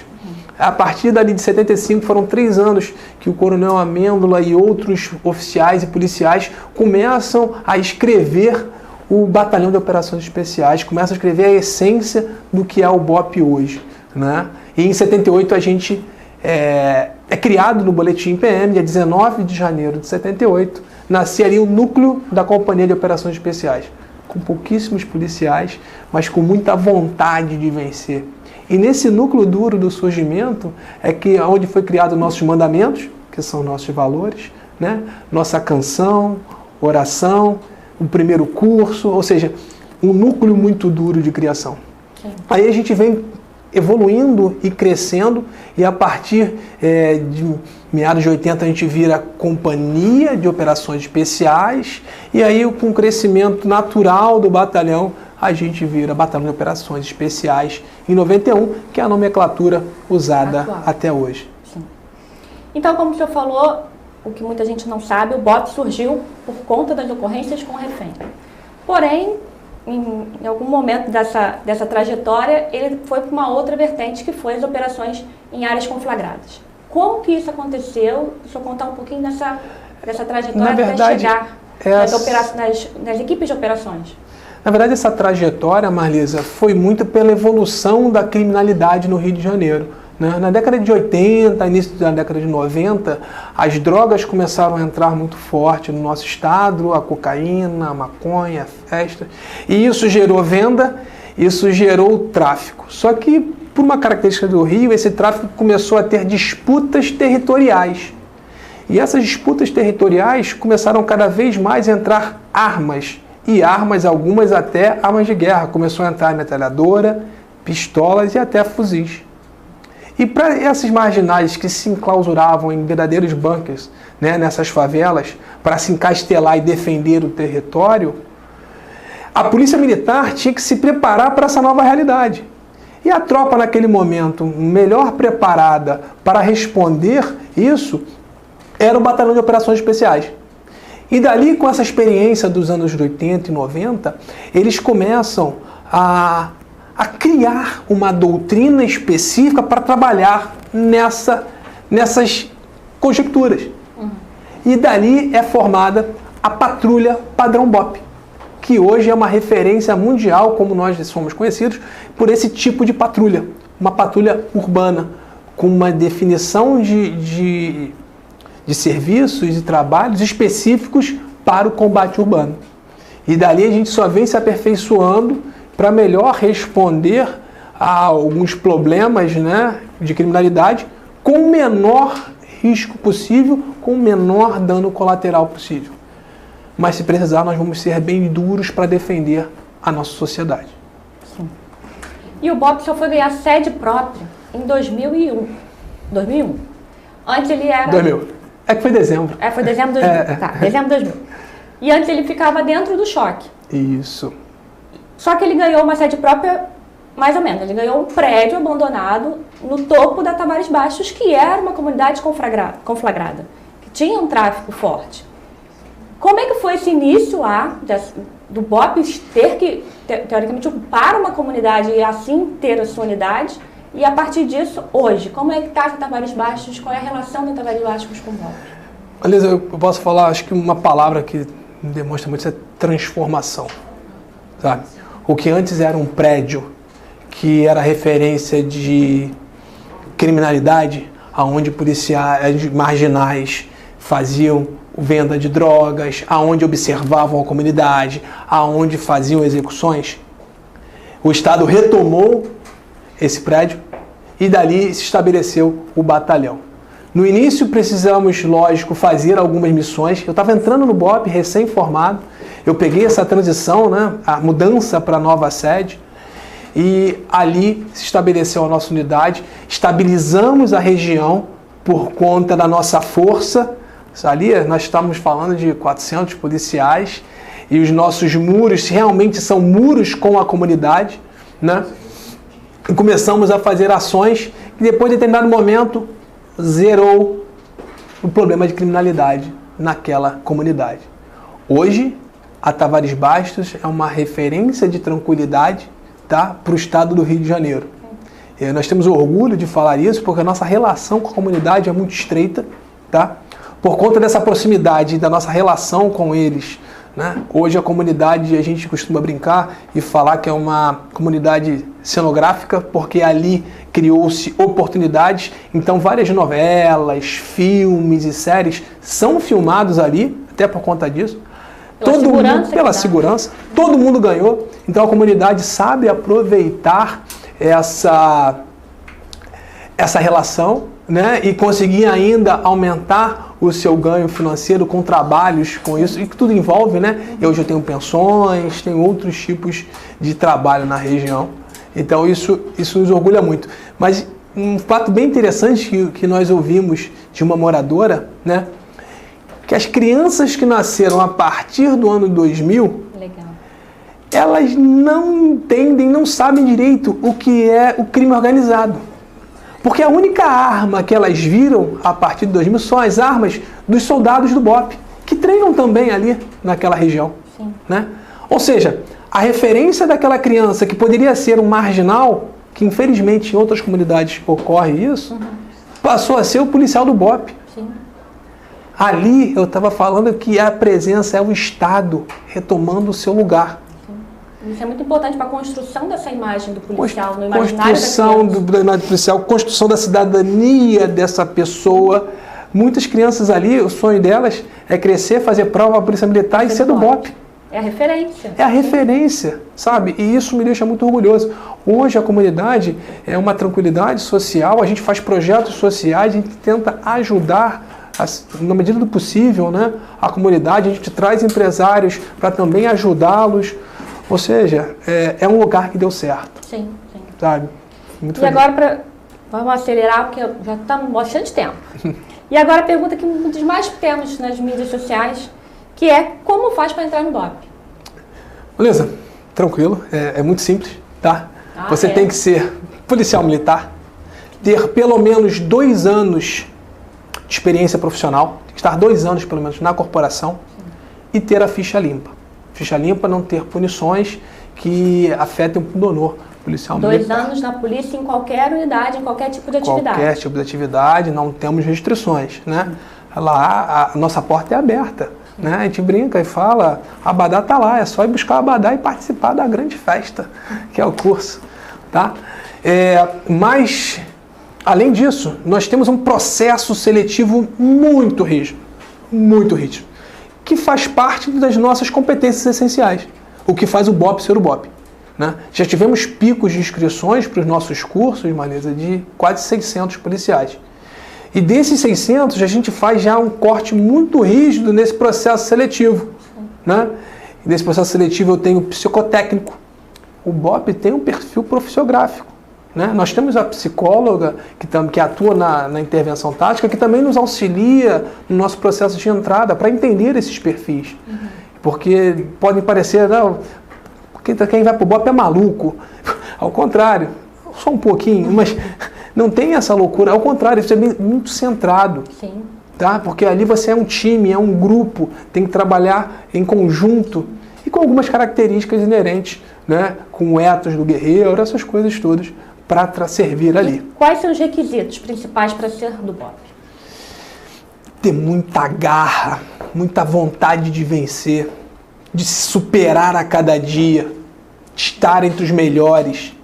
A partir dali de 75, foram 3 anos que o Coronel Amêndola e outros oficiais e policiais começam a escrever o Batalhão de Operações Especiais, começam a escrever a essência do que é o BOP hoje, né? E em 78 a gente é criado no Boletim PM, dia 19 de janeiro de 78, nascia ali o núcleo da Companhia de Operações Especiais, com pouquíssimos policiais, mas com muita vontade de vencer. E nesse núcleo duro do surgimento é que onde foi criado nossos mandamentos, que são nossos valores, né? Nossa canção, oração, o primeiro curso, ou seja, um núcleo muito duro de criação. Sim. Aí a gente vem evoluindo e crescendo, e a partir de meados de 80 a gente vira Companhia de Operações Especiais, e aí com o crescimento natural do batalhão, a gente vira Batalhão de Operações Especiais em 91, que é a nomenclatura usada até hoje. Sim. Então, como o senhor falou, o que muita gente não sabe, o BOP surgiu por conta das ocorrências com refém. Porém, em algum momento dessa trajetória, ele foi para uma outra vertente, que foi as operações em áreas conflagradas. Como que isso aconteceu? Deixa eu contar um pouquinho dessa trajetória até chegar nas equipes de operações. Na verdade, essa trajetória, Marlisa, foi muito pela evolução da criminalidade no Rio de Janeiro. Na década de 80, início da década de 90, as drogas começaram a entrar muito forte no nosso estado, a cocaína, a maconha, a festa. E isso gerou venda, isso gerou tráfico. Só que, por uma característica do Rio, esse tráfico começou a ter disputas territoriais. E essas disputas territoriais começaram cada vez mais a entrar armas. E armas, algumas até armas de guerra. Começou a entrar metralhadora, pistolas e até fuzis. E para esses marginais que se enclausuravam em verdadeiros bunkers, né, nessas favelas, para se encastelar e defender o território, a polícia militar tinha que se preparar para essa nova realidade. E a tropa, naquele momento, melhor preparada para responder isso, era o Batalhão de Operações Especiais. E dali, com essa experiência dos anos 80 e 90, eles começam a criar uma doutrina específica para trabalhar nessas conjecturas. E dali é formada a Patrulha Padrão BOP, que hoje é uma referência mundial, como nós somos conhecidos, por esse tipo de patrulha. Uma patrulha urbana, com uma definição de serviços e trabalhos específicos para o combate urbano. E dali a gente só vem se aperfeiçoando para melhor responder a alguns problemas, né, de criminalidade com o menor risco possível, com o menor dano colateral possível. Mas se precisar, nós vamos ser bem duros para defender a nossa sociedade. Sim. E o BOP só foi ganhar sede própria em 2001. Antes ele era... 2000. É que foi dezembro. Foi dezembro de 2000. Tá, dezembro de 2000. E antes ele ficava dentro do choque. Isso. Só que ele ganhou uma sede própria, mais ou menos. Ele ganhou um prédio abandonado no topo da Tavares Baixos, que era uma comunidade conflagrada, que tinha um tráfico forte. Como é que foi esse início lá do BOP ter que, teoricamente, ocupar uma comunidade e assim ter a sua unidade? E a partir disso, hoje, como é que está a Tavares Baixos? Qual é a relação da Tavares Baixos com o BOP? Aliás, eu posso falar, acho que uma palavra que demonstra muito é transformação. Sabe? O que antes era um prédio que era referência de criminalidade, onde policiais marginais faziam venda de drogas, aonde observavam a comunidade, aonde faziam execuções, o Estado retomou esse prédio e dali se estabeleceu o batalhão. No início precisamos, lógico, fazer algumas missões. Eu estava entrando no BOP recém-formado, eu peguei essa transição, né, a mudança para a nova sede, e ali se estabeleceu a nossa unidade, estabilizamos a região por conta da nossa força. Ali nós estamos falando de 400 policiais e os nossos muros realmente são muros com a comunidade, né? E começamos a fazer ações que depois de determinado momento zerou o problema de criminalidade naquela comunidade. Hoje, a Tavares Bastos é uma referência de tranquilidade, tá, para o estado do Rio de Janeiro. Nós temos orgulho de falar isso porque a nossa relação com a comunidade é muito estreita, tá? Por conta dessa proximidade da nossa relação com eles, né? Hoje a comunidade, a gente costuma brincar e falar que é uma comunidade cenográfica, porque ali criou-se oportunidades. Então várias novelas, filmes e séries são filmados ali, até por conta disso. Pela segurança, todo mundo ganhou. Então a comunidade sabe aproveitar essa relação, né, e conseguir ainda aumentar o seu ganho financeiro com trabalhos, com isso, e que tudo envolve, né? E hoje eu tenho pensões, tenho outros tipos de trabalho na região. Então isso nos orgulha muito. Mas um fato bem interessante que nós ouvimos de uma moradora, né, que as crianças que nasceram a partir do ano 2000, legal, elas não entendem, não sabem direito o que é o crime organizado. Porque a única arma que elas viram a partir de 2000 são as armas dos soldados do BOPE, que treinam também ali naquela região. Sim. Né? Ou seja, a referência daquela criança que poderia ser um marginal, que infelizmente em outras comunidades ocorre isso, passou a ser o policial do BOPE. Sim. Ali eu estava falando que a presença é o Estado retomando o seu lugar. Isso é muito importante para a construção dessa imagem do policial, no imaginário construção da imagem do policial, construção da cidadania dessa pessoa. Muitas crianças ali, o sonho delas é crescer, fazer prova para a Polícia Militar e ser do BOPE. É a referência. É a referência, sabe? E isso me deixa muito orgulhoso. Hoje a comunidade é uma tranquilidade social, a gente faz projetos sociais, a gente tenta ajudar, na medida do possível, né, a comunidade, a gente traz empresários para também ajudá-los. Ou seja, é um lugar que deu certo. Sim, sim. Sabe? Muito feliz. Agora, vamos acelerar, porque já estamos bastante tempo. E agora a pergunta que muitos mais temos nas mídias sociais, que é como faz para entrar no BOPE? Beleza, tranquilo, é muito simples, tá? Você tem que ser policial militar, ter pelo menos 2 anos de experiência profissional, tem que estar 2 anos pelo menos na corporação, e ter a ficha limpa. Ficha limpa, não ter punições que afetem o pudor policial militar. 2 anos na polícia em qualquer unidade, em qualquer tipo de atividade. Qualquer tipo de atividade, não temos restrições, né? Lá a nossa porta é aberta, né? A gente brinca e fala, a Abadá está lá, é só ir buscar a Abadá e participar da grande festa, que é o curso, tá? Mas, além disso, nós temos um processo seletivo muito rígido, que faz parte das nossas competências essenciais, o que faz o BOPE ser o BOPE. Né? Já tivemos picos de inscrições para os nossos cursos, Marisa, de quase 600 policiais. E desses 600, a gente faz já um corte muito rígido nesse processo seletivo. Né? E nesse processo seletivo eu tenho psicotécnico. O BOPE tem um perfil profissiográfico. Né? Nós temos a psicóloga que atua na intervenção tática, que também nos auxilia no nosso processo de entrada para entender esses perfis. Porque podem parecer, não, quem vai para o BOPE é maluco. Ao contrário, só um pouquinho, mas não tem essa loucura. Ao contrário, isso é muito centrado. Sim. Tá? Porque ali você é um time, é um grupo, tem que trabalhar em conjunto e com algumas características inerentes, né? Com o ethos do guerreiro, essas coisas todas, para servir ali. E quais são os requisitos principais para ser do BOPE? Ter muita garra, muita vontade de vencer, de se superar a cada dia, de estar entre os melhores.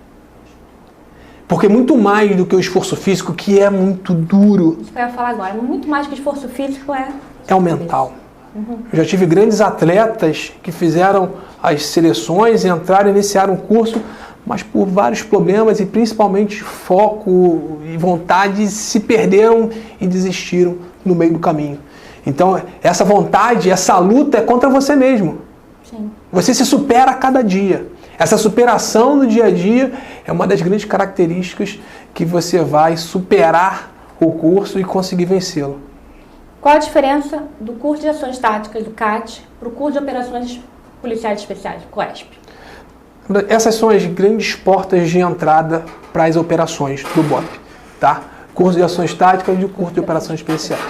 Porque muito mais do que o esforço físico, que é muito duro. Isso que eu ia falar agora, muito mais que o esforço físico é o mental. Eu já tive grandes atletas que fizeram as seleções, entraram, iniciaram o curso, mas por vários problemas e principalmente foco e vontade se perderam e desistiram no meio do caminho. Então essa vontade, essa luta é contra você mesmo. Sim. Você se supera a cada dia. Essa superação no dia a dia é uma das grandes características que você vai superar o curso e conseguir vencê-lo. Qual a diferença do curso de ações táticas do CAT para o curso de operações policiais especiais, COESP? Essas são as grandes portas de entrada para as operações do BOP, tá? Curso de ações táticas e o curso de operações especiais.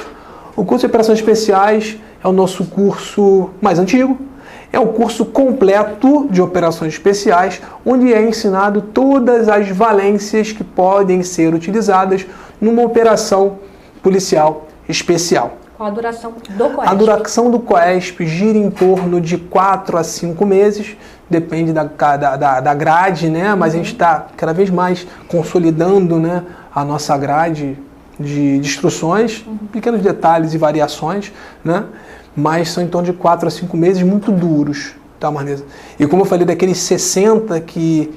O curso de operações especiais é o nosso curso mais antigo, é um curso completo de operações especiais, onde é ensinado todas as valências que podem ser utilizadas numa operação policial especial. Qual a duração do COESP? A duração do COESP gira em torno de 4 a 5 meses, depende da grade, né? Mas a gente está cada vez mais consolidando, né, a nossa grade de instruções, pequenos detalhes e variações, né? Mas são em torno de 4 a 5 meses muito duros, tá, Marlisa? E como eu falei, daqueles 60 que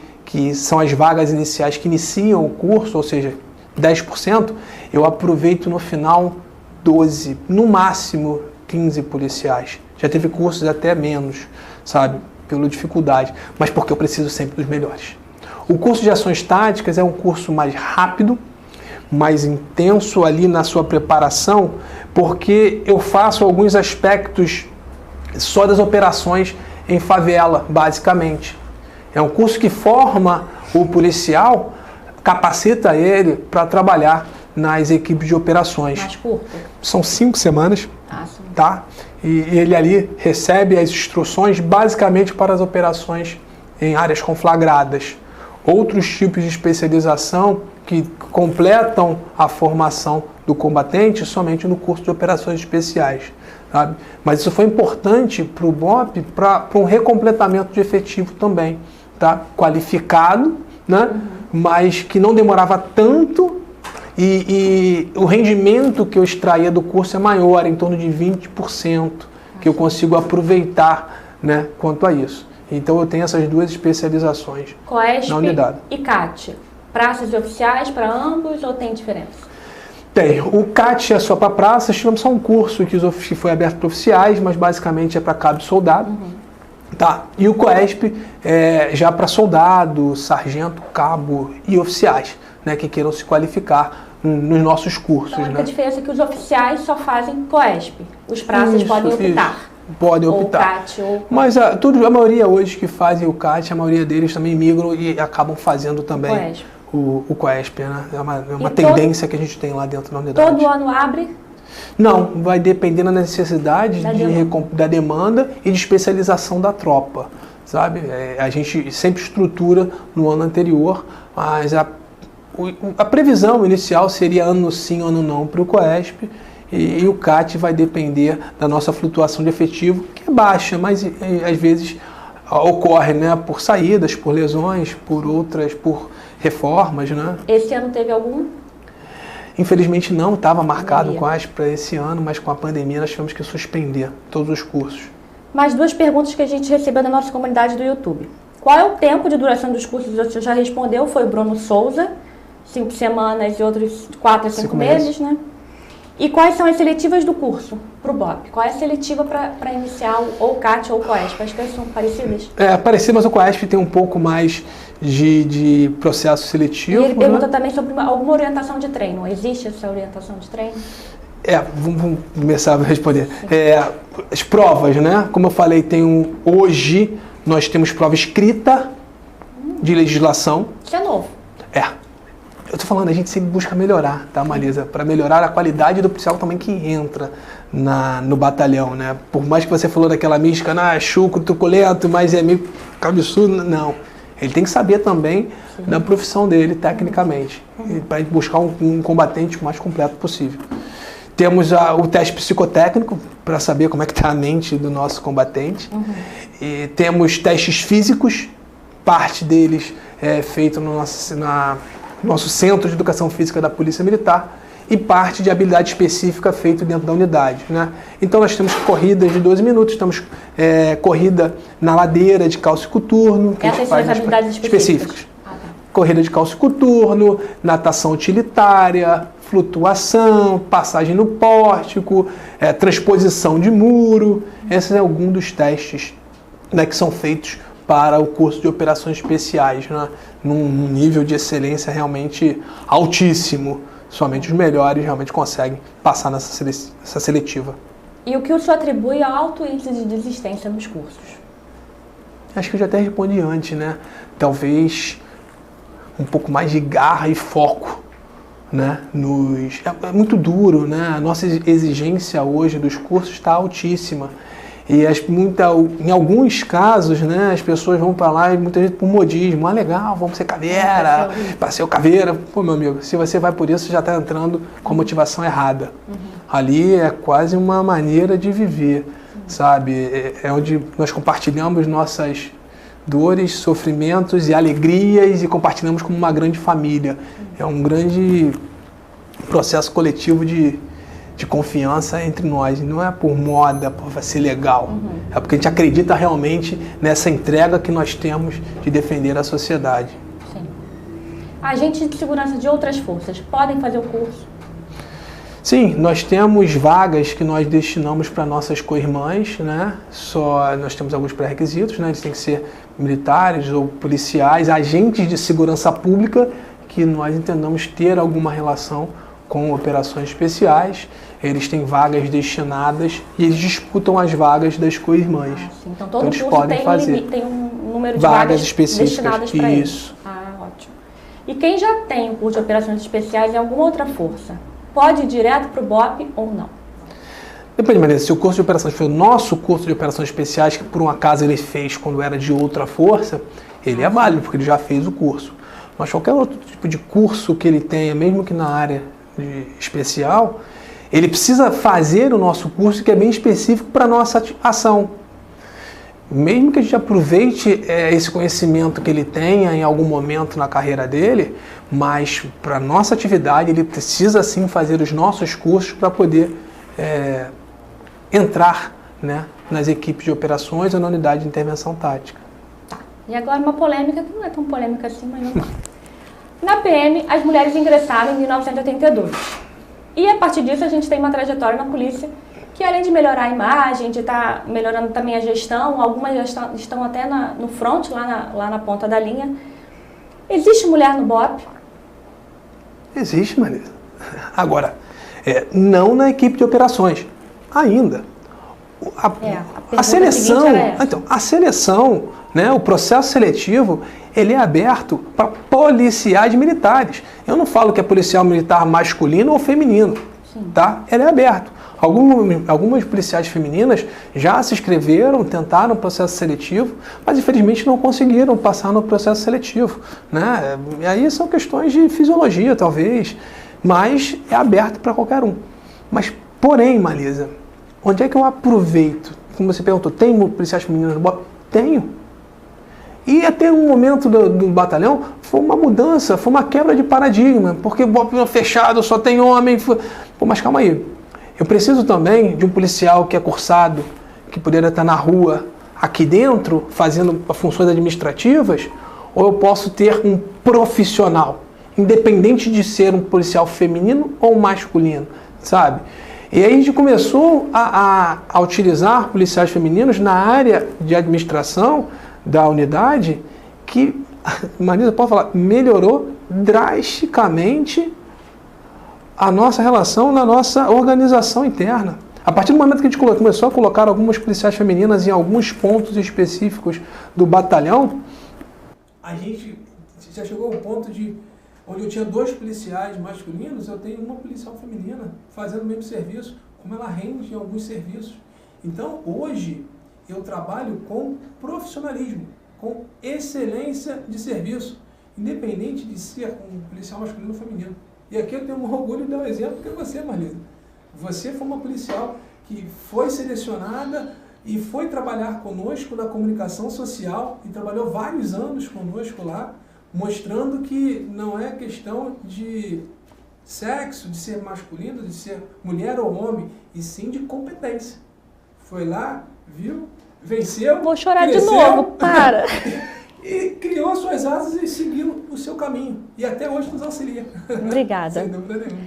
são as vagas iniciais que iniciam o curso, ou seja, 10%, eu aproveito no final 12, no máximo 15 policiais. Já teve cursos até menos, sabe? Pela dificuldade, mas porque eu preciso sempre dos melhores. O curso de ações táticas é um curso mais rápido, mais intenso ali na sua preparação, porque eu faço alguns aspectos só das operações em favela, basicamente. É um curso que forma o policial, capacita ele para trabalhar nas equipes de operações. Mais curto? São 5 semanas, tá? E ele ali recebe as instruções basicamente para as operações em áreas conflagradas. Outros tipos de especialização que completam a formação do combatente somente no curso de operações especiais, sabe? Mas isso foi importante para o BOP para um recompletamento de efetivo também, tá? Qualificado, né? Mas que não demorava tanto e o rendimento que eu extraía do curso é maior, em torno de 20%, que eu consigo aproveitar, né, quanto a isso. Então eu tenho essas duas especializações COESP na unidade. E CAT, praças e oficiais para ambos ou tem diferença? Tem. O CAT é só para praças, tivemos só um curso que foi aberto para oficiais, mas basicamente é para cabo e soldado. Tá. E o COESP é já para soldado, sargento, cabo e oficiais, né, que queiram se qualificar nos nossos cursos. Então, a única né? diferença é que os oficiais só fazem COESP. Os praças podem optar. Podem optar. Ou CAT, ou... Mas a maioria hoje que fazem o CAT, a maioria deles também migram e acabam fazendo também o COESP, né? É uma tendência que a gente tem lá dentro da unidade. Todo ano abre? Não, vai depender da necessidade da demanda e de especialização da tropa, sabe? A gente sempre estrutura no ano anterior, mas a previsão inicial seria ano sim, ano não para o COESP, e o CAT vai depender da nossa flutuação de efetivo, que é baixa, mas às vezes ocorre, né, por saídas, por lesões, por reformas, né? Esse ano teve algum? Infelizmente não, estava marcado o COESP para esse ano, mas com a pandemia nós tivemos que suspender todos os cursos. Mais 2 perguntas que a gente recebeu da nossa comunidade do YouTube. Qual é o tempo de duração dos cursos? Você já respondeu, foi o Bruno Souza, 5 semanas e outros 4 a 5 meses, né? E quais são as seletivas do curso para o BOP? Qual é a seletiva para inicial, ou CAT ou COESP? As coisas são parecidas? É, parecido, mas o COESP tem um pouco mais de processo seletivo. E ele pergunta também sobre alguma orientação de treino. Existe essa orientação de treino? Vamos começar a responder. As provas, né? Como eu falei, hoje nós temos prova escrita de legislação. Isso é novo. Eu tô falando, a gente sempre busca melhorar, tá, Marisa? Para melhorar a qualidade do policial também que entra no batalhão, né? Por mais que você falou daquela mística, é chucro, truculento, mas é meio cabeçudo, não. Ele tem que saber também da profissão dele, tecnicamente, para buscar um combatente o mais completo possível. Temos o teste psicotécnico, para saber como é que está a mente do nosso combatente. E temos testes físicos, parte deles é feito no nosso Centro de Educação Física da Polícia Militar, e parte de habilidade específica feito dentro da unidade, né? Então nós temos corridas de 12 minutos, temos corrida na ladeira de calço coturno, que essas são as habilidades específicas. Corrida de calço coturno, natação utilitária, flutuação, passagem no pórtico, transposição de muro. Esses são alguns dos testes, né, que são feitos para o curso de operações especiais, né, num nível de excelência realmente altíssimo. Somente os melhores realmente conseguem passar nessa seletiva. E o que o senhor atribui ao alto índice de desistência nos cursos? Acho que eu já até respondi antes, né? Talvez um pouco mais de garra e foco, né? É muito duro, né? A nossa exigência hoje dos cursos está altíssima. E em alguns casos, né, as pessoas vão para lá e muitas vezes por modismo. Ah, legal, vamos ser caveira, para ser o caveira. Pô, meu amigo, se você vai por isso, você já está entrando com a motivação errada. Ali é quase uma maneira de viver, sabe? É onde nós compartilhamos nossas dores, sofrimentos e alegrias e compartilhamos como uma grande família. É um grande processo coletivo de confiança entre nós. Não é por moda, por ser legal. É porque a gente acredita realmente nessa entrega que nós temos de defender a sociedade. Sim. Agentes de segurança de outras forças podem fazer o curso? Sim, nós temos vagas que nós destinamos para nossas co-irmãs, né? Nós temos alguns pré-requisitos, né? Eles têm que ser militares ou policiais, agentes de segurança pública que nós entendamos ter alguma relação com operações especiais. Eles têm vagas destinadas e eles disputam as vagas das co-irmãs. Então todo curso podem tem um número de vagas específicas destinadas para isso. Ótimo. E quem já tem o curso de operações especiais em alguma outra força, pode ir direto para o BOP ou não? Depende, Maria. Se o curso de operações foi o nosso curso de operações especiais, que por um acaso ele fez quando era de outra força, ele é válido, porque ele já fez o curso. Mas qualquer outro tipo de curso que ele tenha, mesmo que na área especial, ele precisa fazer o nosso curso, que é bem específico para a nossa ação. Mesmo que a gente aproveite esse conhecimento que ele tenha em algum momento na carreira dele, mas para a nossa atividade ele precisa sim fazer os nossos cursos para poder entrar, né, nas equipes de operações ou na unidade de intervenção tática. Tá. E agora uma polêmica, que não é tão polêmica assim, mas não tá. Na PM, as mulheres ingressaram em 1982. E a partir disso a gente tem uma trajetória na polícia que, além de melhorar a imagem, de estar melhorando também a gestão, algumas já estão até no front, lá na ponta da linha. Existe mulher no BOP? Existe, Marisa. Agora, não na equipe de operações. Ainda. A seleção, então, a seleção, né, o processo seletivo, ele é aberto para policiais militares. Eu não falo que é policial militar masculino ou feminino, tá? Ele é aberto. Algumas policiais femininas já se inscreveram, tentaram o processo seletivo, mas infelizmente não conseguiram passar no processo seletivo, né? E aí são questões de fisiologia, talvez, mas é aberto para qualquer um. Mas, porém, Marisa, onde é que eu aproveito? Como você perguntou, tem policiais femininas no BOP? Tenho. E até um momento do batalhão foi uma mudança, foi uma quebra de paradigma, porque o BOP fechado, só tem homem. Pô, mas calma aí. Eu preciso também de um policial que é cursado, que poderia estar na rua, aqui dentro, fazendo funções administrativas, ou eu posso ter um profissional, independente de ser um policial feminino ou masculino, sabe? E aí a gente começou a utilizar policiais femininos na área de administração da unidade, que, Marisa, pode falar, melhorou drasticamente a nossa relação na nossa organização interna. A partir do momento que a gente começou a colocar algumas policiais femininas em alguns pontos específicos do batalhão, a gente já chegou ao ponto de, onde eu tinha 2 policiais masculinos, eu tenho uma policial feminina fazendo o mesmo serviço, como ela rende em alguns serviços. Então, hoje, eu trabalho com profissionalismo, com excelência de serviço, independente de ser um policial masculino ou feminino. E aqui eu tenho um orgulho de dar um exemplo, que é você, Marlisa. Você foi uma policial que foi selecionada e foi trabalhar conosco na comunicação social e trabalhou vários anos conosco lá, mostrando que não é questão de sexo, de ser masculino, de ser mulher ou homem, e sim de competência. Foi lá, viu, venceu, vou chorar cresceu, de novo, para! E criou as suas asas e seguiu o seu caminho. E até hoje nos auxilia. Obrigada. Sem dúvida nenhuma.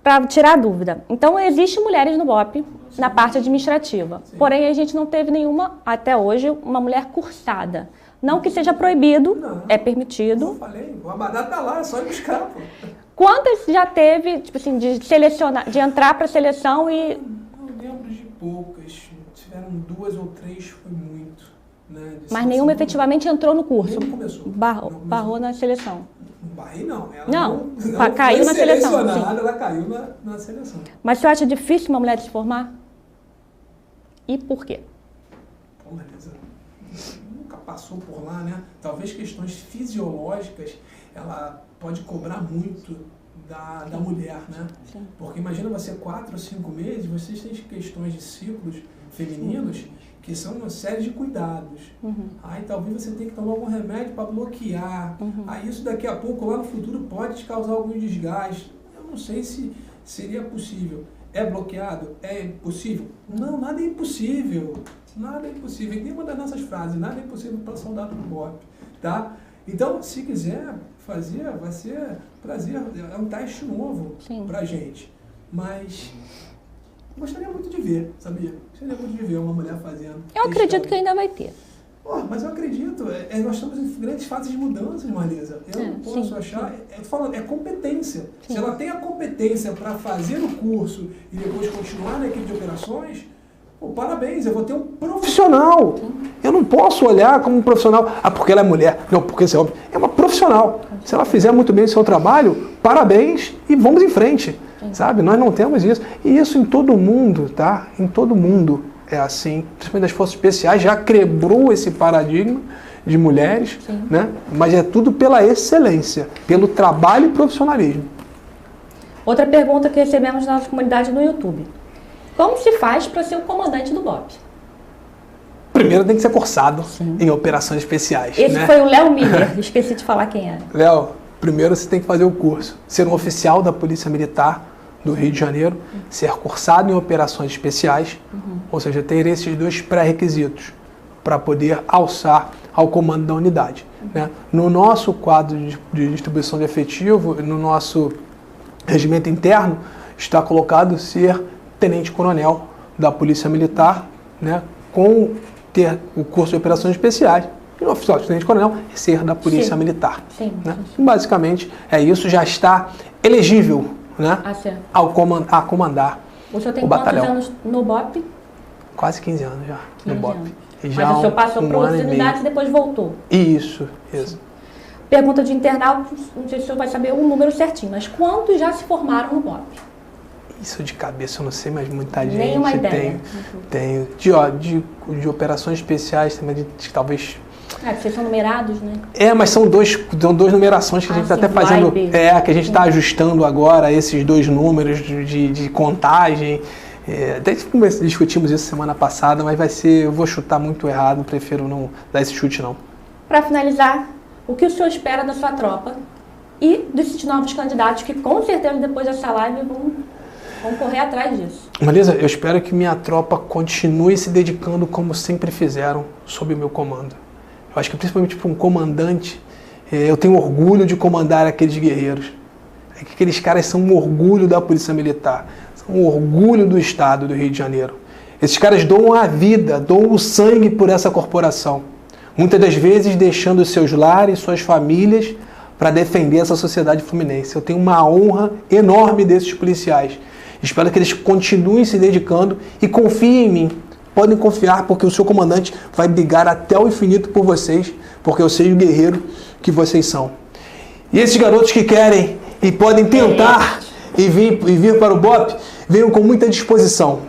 Para tirar a dúvida. Então, existem mulheres no BOP, na parte administrativa. Sim. Porém, a gente não teve nenhuma, até hoje, uma mulher cursada. Não que seja proibido, Não. é permitido. Eu falei, o Abadá tá lá, é só ir buscar, pô. Quantas já teve, tipo assim, de selecionar, de entrar para a seleção e... Eu lembro de poucas. Tiveram 2 ou 3, foi muito. né, Mas nenhuma efetivamente entrou no curso. Nem começou. Barrou na seleção. Não barrei, não. Ela Não, não caiu na seleção. Sim. Ela caiu na seleção. Mas você acha difícil uma mulher se formar? E por quê? Pô, Marisa, nunca passou por lá, né? Talvez questões fisiológicas, ela pode cobrar muito da mulher, né? Sim. Porque imagina você 4 ou 5 meses, vocês têm questões de ciclos femininos que são uma série de cuidados. Aí talvez você tenha que tomar algum remédio para bloquear. Aí isso daqui a pouco, lá no futuro, pode te causar algum desgaste. Eu não sei se seria possível. É bloqueado? É impossível? Não, nada é impossível. Nada é impossível. E tem uma das nossas frases, nada é impossível para soldado do BOPE, tá? Então, se quiser fazer, vai ser prazer. É um teste novo pra gente. Mas gostaria muito de ver, sabia? Gostaria muito de ver uma mulher fazendo. Eu acredito que ainda vai ter. Mas eu acredito, nós estamos em grandes fases de mudanças, Marisa. Eu não posso achar, é competência. Sim. Se ela tem a competência para fazer o curso e depois continuar na equipe de operações, pô, parabéns, eu vou ter um profissional. Eu não posso olhar como um profissional, porque ela é mulher. Não, porque esse homem é uma profissional. Se ela fizer muito bem o seu trabalho, parabéns e vamos em frente. Sabe? Nós não temos isso. E isso em todo mundo, tá? Em todo mundo é assim. Principalmente das forças especiais, já quebrou esse paradigma de mulheres, né? Mas é tudo pela excelência, pelo trabalho e profissionalismo. Outra pergunta que recebemos na nossa comunidade no YouTube. Como se faz para ser o comandante do BOPE? Primeiro tem que ser cursado em operações especiais. Esse foi o Léo Miller, esqueci de falar quem era. Léo, primeiro você tem que fazer o curso. Ser um oficial da Polícia Militar do Rio de Janeiro, ser cursado em operações especiais, ou seja, ter esses 2 pré-requisitos para poder alçar ao comando da unidade. Né? No nosso quadro de distribuição de efetivo, no nosso regimento interno, está colocado ser tenente-coronel da Polícia Militar, né? Com ter o curso de operações especiais. E o oficial de tenente-coronel é ser da Polícia Militar. Né? Basicamente, isso já está elegível, né? A comandar o senhor tem o batalhão. Quantos anos no BOPE? Quase 15 anos já no BOPE. Mas o senhor passou por outras unidades e depois voltou? Isso. Pergunta de internauta, não sei se o senhor vai saber o número certinho, mas quantos já se formaram no BOPE? Isso de cabeça eu não sei, mas muita gente Nenhuma ideia. tem. De operações especiais também, de talvez... Vocês são numerados, né? Mas são 2 numerações que a gente está até fazendo, que a gente está ajustando agora esses 2 números de contagem. Até discutimos isso semana passada, mas eu vou chutar muito errado, prefiro não dar esse chute não. Para finalizar, o que o senhor espera da sua tropa e desses novos candidatos que com certeza depois dessa live vão correr atrás disso? Marisa, eu espero que minha tropa continue se dedicando como sempre fizeram sob o meu comando. Eu acho que principalmente para um comandante, eu tenho orgulho de comandar aqueles guerreiros. Aqueles caras são um orgulho da Polícia Militar, são um orgulho do Estado do Rio de Janeiro. Esses caras doam a vida, doam o sangue por essa corporação. Muitas das vezes deixando seus lares, suas famílias, para defender essa sociedade fluminense. Eu tenho uma honra enorme desses policiais. Espero que eles continuem se dedicando e confiem em mim. Podem confiar, porque o seu comandante vai brigar até o infinito por vocês, porque eu sei o guerreiro que vocês são. E esses garotos que querem e podem tentar e vir para o BOPE, venham com muita disposição,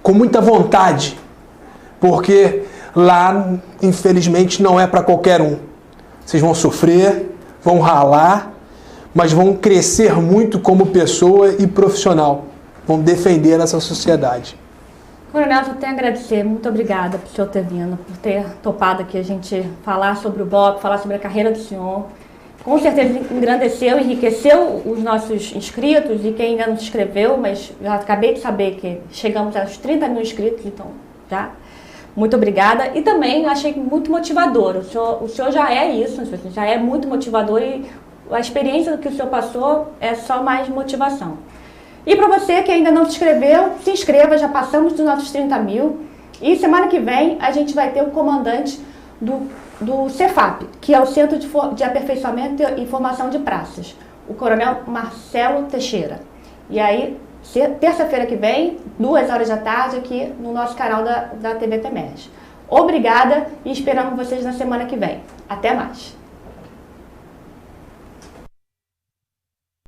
com muita vontade, porque lá, infelizmente, não é para qualquer um. Vocês vão sofrer, vão ralar, mas vão crescer muito como pessoa e profissional. Vão defender essa sociedade. Coronel, eu tenho a agradecer, muito obrigada por o senhor ter vindo, por ter topado aqui a gente falar sobre o BOPE, falar sobre a carreira do senhor. Com certeza engrandeceu, enriqueceu os nossos inscritos e quem ainda não se inscreveu, mas já acabei de saber que chegamos aos 30 mil inscritos, então já. Muito obrigada. E também achei muito motivador, o senhor já é isso, já é muito motivador e a experiência que o senhor passou é só mais motivação. E para você que ainda não se inscreveu, se inscreva, já passamos dos nossos 30 mil. E semana que vem a gente vai ter o comandante do Cefap, que é o Centro de Aperfeiçoamento e Formação de Praças, o Coronel Marcelo Teixeira. E aí, terça-feira que vem, 2 horas da tarde, aqui no nosso canal da TV PEMERG. Obrigada e esperamos vocês na semana que vem. Até mais!